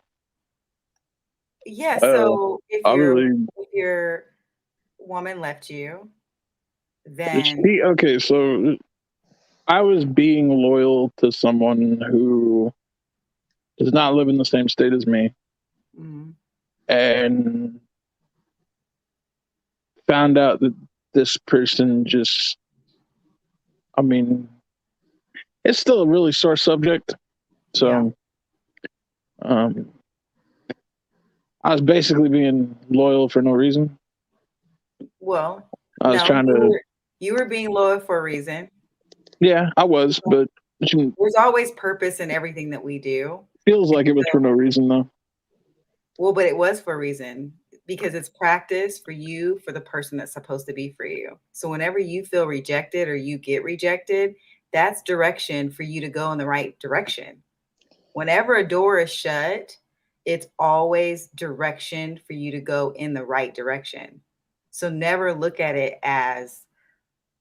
Yeah, so if Obviously, your woman left you, then okay, so I was being loyal to someone who does not live in the same state as me, and found out that this person just, I mean, it's still a really sore subject. So, I was basically being loyal for no reason. well, I was trying to. you were being loyal for a reason. Yeah, I was, but it There's always purpose in everything that we do. feels like it was for no reason, though. Well, but it was for a reason because it's practice for you, for the person that's supposed to be for you. So whenever you feel rejected or you get rejected, that's direction for you to go in the right direction. Whenever a door is shut, it's always direction for you to go in the right direction. So never look at it as,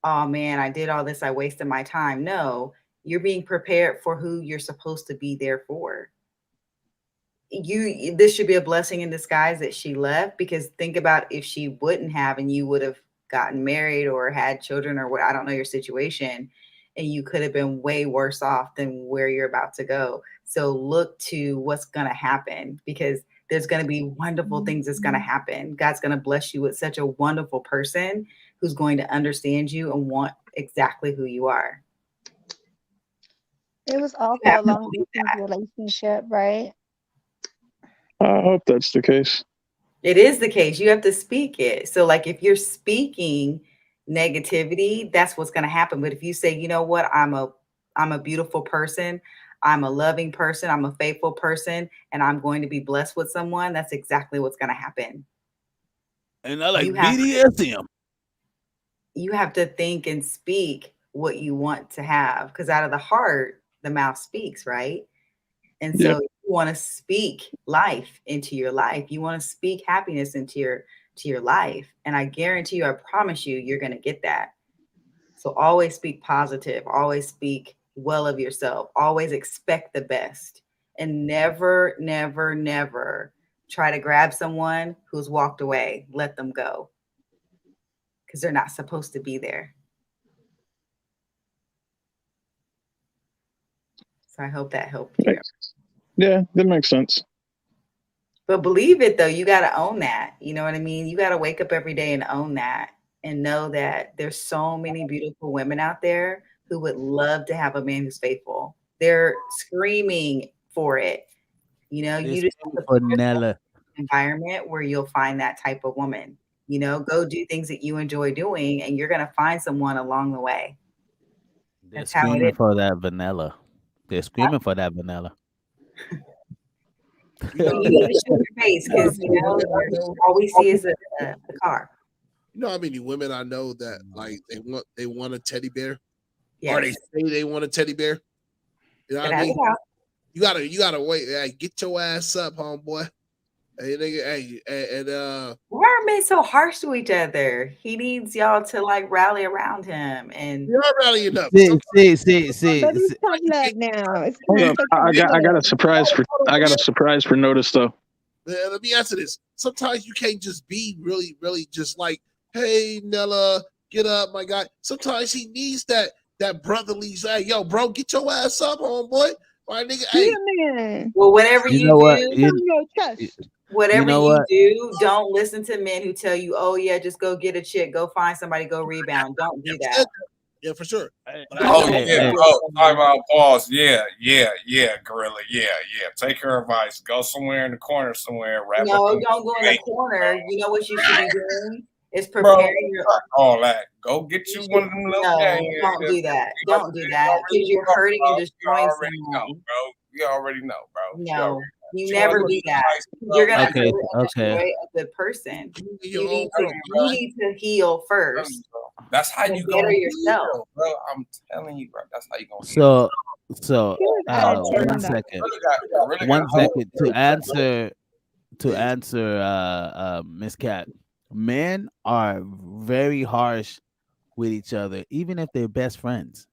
oh man, I did all this, I wasted my time. No, you're being prepared for who you're supposed to be there for. this should be a blessing in disguise that she left, because think about if she wouldn't have and you would have gotten married or had children or what, I don't know your situation, and you could have been way worse off than where you're about to go. So look to what's going to happen, because there's going to be wonderful things that's going to happen. God's going to bless you with such a wonderful person who's going to understand you and want exactly who you are. It was also a long distance relationship, right? I hope that's the case. It is the case. You have to speak it. So like if you're speaking negativity, that's what's going to happen. But if you say, you know what, I'm a beautiful person, I'm a loving person, I'm a faithful person, and I'm going to be blessed with someone, that's exactly what's going to happen. And I like BDSM. You have to think and speak what you want to have, because out of the heart, the mouth speaks, right? And so you want to speak life into your life. You want to speak happiness into your life. And I guarantee you, I promise you, you're going to get that. So always speak positive, always speak well of yourself, always expect the best, and never, never, never try to grab someone who's walked away. Let them go, because they're not supposed to be there. So I hope that helped you. Yeah, that makes sense. But believe it, though, you got to own that. You know what I mean? You got to wake up every day and own that, and know that there's so many beautiful women out there who would love to have a man who's faithful. They're screaming for it. You know, you just have to put yourself in an environment where you'll find that type of woman. You know, go do things that you enjoy doing, and you're going to find someone along the way. They're screaming for that vanilla. They're screaming for that vanilla. You need to show your face, because you know all we see is the car. You know how many women I know that like they want a teddy bear, or they say they want a teddy bear. You know what I mean? You gotta wait. Hey, get your ass up, homeboy. Hey, nigga. Hey, and why are men so harsh to each other? He needs y'all to like rally around him, and you're not rallying up. See. Now. Hold up. I got a surprise for Notice though. Let me answer this. Sometimes you can't just be really, really just like, hey, Nella, get up, my guy. Sometimes he needs that brotherly, hey, yo, bro, get your ass up, homeboy. My nigga, hey. Man. Well, whatever you do, whatever you do, don't listen to men who tell you, oh, yeah, just go get a chick, go find somebody, go rebound. Don't do that. Yeah, for sure. Bro, talk about pause. Yeah, Gorilla. Yeah. Take her advice. Go somewhere in the corner somewhere. No, don't go in the corner. You know what you should be doing is preparing all that. Go get you one of them little games. Don't do that. Don't do that, because you're hurting and destroying someone. You already know, bro. No. You never do that. You're gonna destroy a good person. You need to heal first. That's how you better yourself, yourself, bro. I'm telling you, bro. That's how you gonna heal. So 1 second. 1 second to answer Miss Cat. Men are very harsh with each other, even if they're best friends.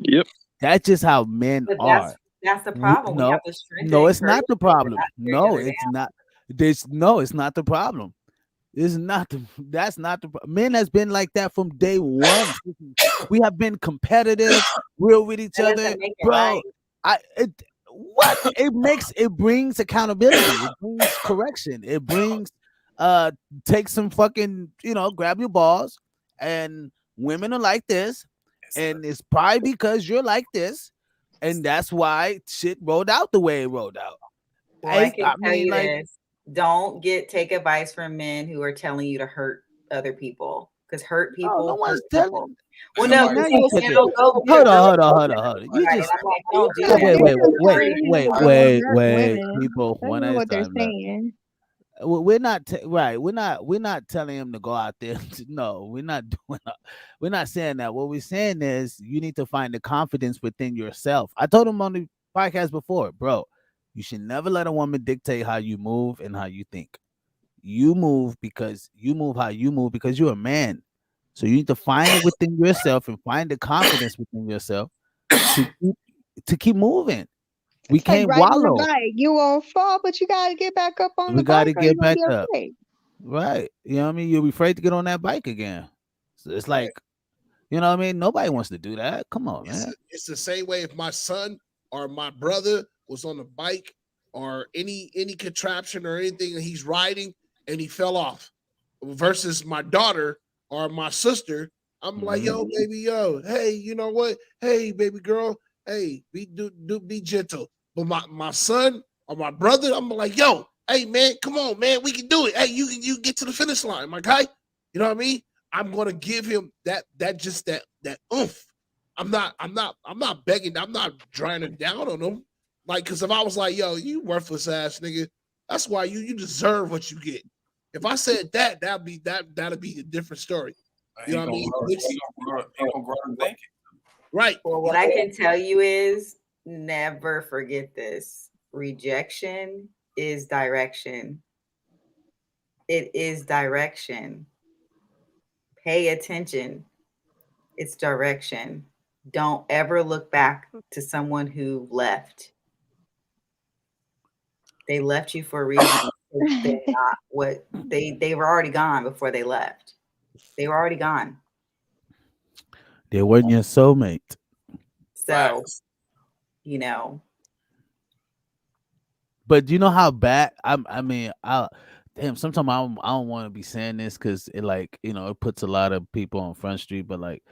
Yep. That's just how men are. That's the problem. No, it's not the problem. No, it's not. It's not the problem. That's not the men has been like that from day one. We have been competitive, real with each other, bro. It brings accountability, it brings correction, it brings take some fucking, grab your balls. And women are like this, and it's probably because you're like this. And that's why shit rolled out the way it rolled out. Well, I can tell you this. Don't take advice from men who are telling you to hurt other people. Because hurt people. No one's telling. Well, no. Hold on. You just wait. People, one at a time. We're not right. We're not telling him to go out there. No, we're not doing. We're not saying that. What we're saying is you need to find the confidence within yourself. I told him on the podcast before, bro. You should never let a woman dictate how you move and how you think. You move how you move because you're a man. So you need to find it within yourself and find the confidence within yourself to keep moving. We It's like can't riding a wallow. bike. You won't fall, but you gotta get back up on We the got to bike, or you're get gonna back be up. afraid. Right. You know what I mean? You'll be afraid to get on that bike again. So it's like, you know what I mean? Nobody wants to do that. Come on, man. It's the same way if my son or my brother was on a bike or any contraption or anything, and he's riding and he fell off. Versus my daughter or my sister, I'm like, yo, baby, yo, hey, you know what? Hey, baby girl, hey, be gentle. But my son or my brother, I'm like, yo, hey man, come on, man, we can do it. Hey, you get to the finish line, my guy. You know what I mean? I'm gonna give him that oomph. I'm not begging, I'm not draining down on him. Like, cause if I was like, yo, you worthless ass nigga, that's why you deserve what you get. If I said that, that'd be a different story. You know what I mean? Right. Well, what I can tell you is never forget this. Rejection is direction. It is direction. Pay attention. It's direction. Don't ever look back to someone who left. They left you for a reason. They're not what they were already gone before they left. They were already gone. They weren't your soulmate. So, you know. But you know how bad damn, sometimes I don't want to be saying this because it, like, you know, it puts a lot of people on Front Street, but like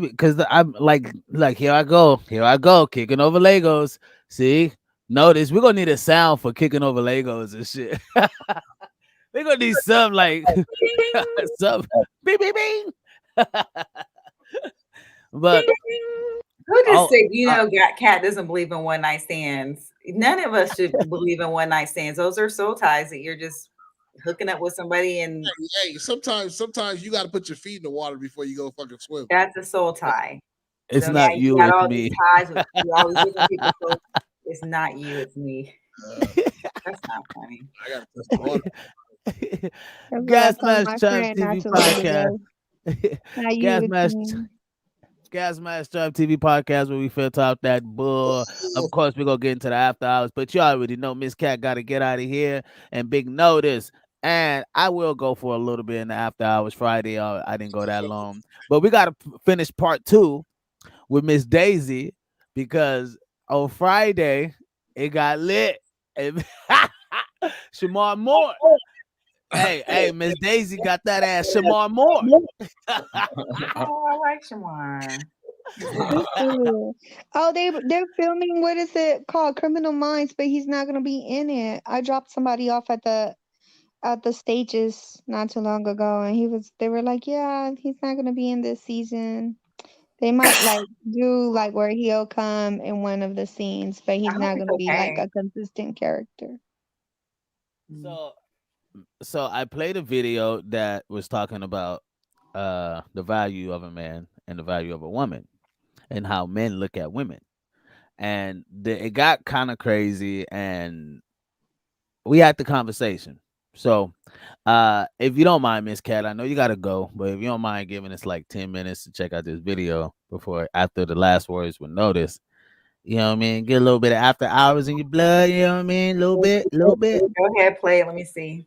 because I'm like here I go, kicking over Legos. See, notice we're gonna need a sound for kicking over Legos and shit. We're gonna need some like some bing bing bing. But who just said, you know, Cat doesn't believe in one night stands. None of us should believe in one night stands. Those are soul ties that you're just hooking up with somebody and hey, sometimes you got to put your feet in the water before you go fucking swim. That's a soul tie. It's so not you, it's all me. These ties with all these different people. So it's not you, it's me. That's not funny. I got to touch the water. Gasmasktribe TV podcast. Gasmasktribe TV podcast where we fill out that bull. Of course, we're gonna get into the after hours, but you already know Miss Cat got to get out of here. And big notice, and I will go for a little bit in the after hours Friday. I didn't go that long, but we got to finish part 2 with Miss Daisy because on Friday it got lit. Shamar Moore. Hey, Miss Daisy got that ass Shamar Moore. Oh, I like Shamar. Oh, they're filming, what is it called? Criminal Minds, but he's not gonna be in it. I dropped somebody off at the stages not too long ago, and they were like, yeah, he's not gonna be in this season. They might like do like where he'll come in one of the scenes, but he's not gonna be like a consistent character. So I played a video that was talking about the value of a man and the value of a woman and how men look at women. And it got kind of crazy and we had the conversation. So if you don't mind, Miss Cat, I know you gotta go, but if you don't mind giving us like 10 minutes to check out this video after the last words with notice, you know what I mean? Get a little bit of after hours in your blood, you know what I mean? A little bit. Go ahead, play it. Let me see.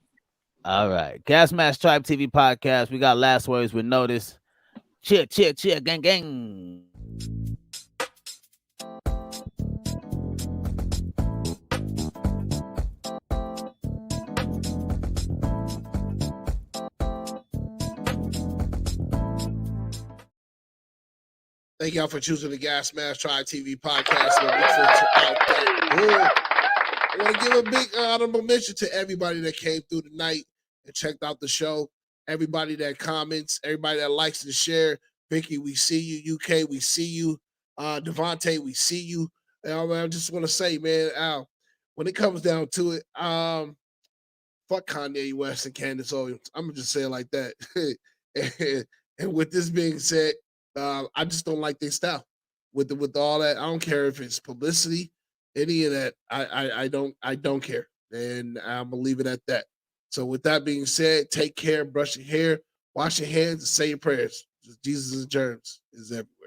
All right. Gasmasktribe TV podcast. We got last words with notice. Cheer, cheer, cheer, gang, gang. Thank y'all for choosing the Gasmasktribe TV podcast. I want to give a big honorable mention to everybody that came through tonight and checked out the show. Everybody that comments, everybody that likes and share. Vicky, we see you. UK, we see you. Devontae, we see you. I just want to say, man, Al, when it comes down to it, fuck Kanye West and Candace Owens. I'm gonna just say it like that. and with this being said, I just don't like their style. With all that, I don't care if it's publicity, any of that. I don't care, and I'm gonna leave it at that. So with that being said, take care, brush your hair, wash your hands, and say your prayers. Jesus and germs is everywhere.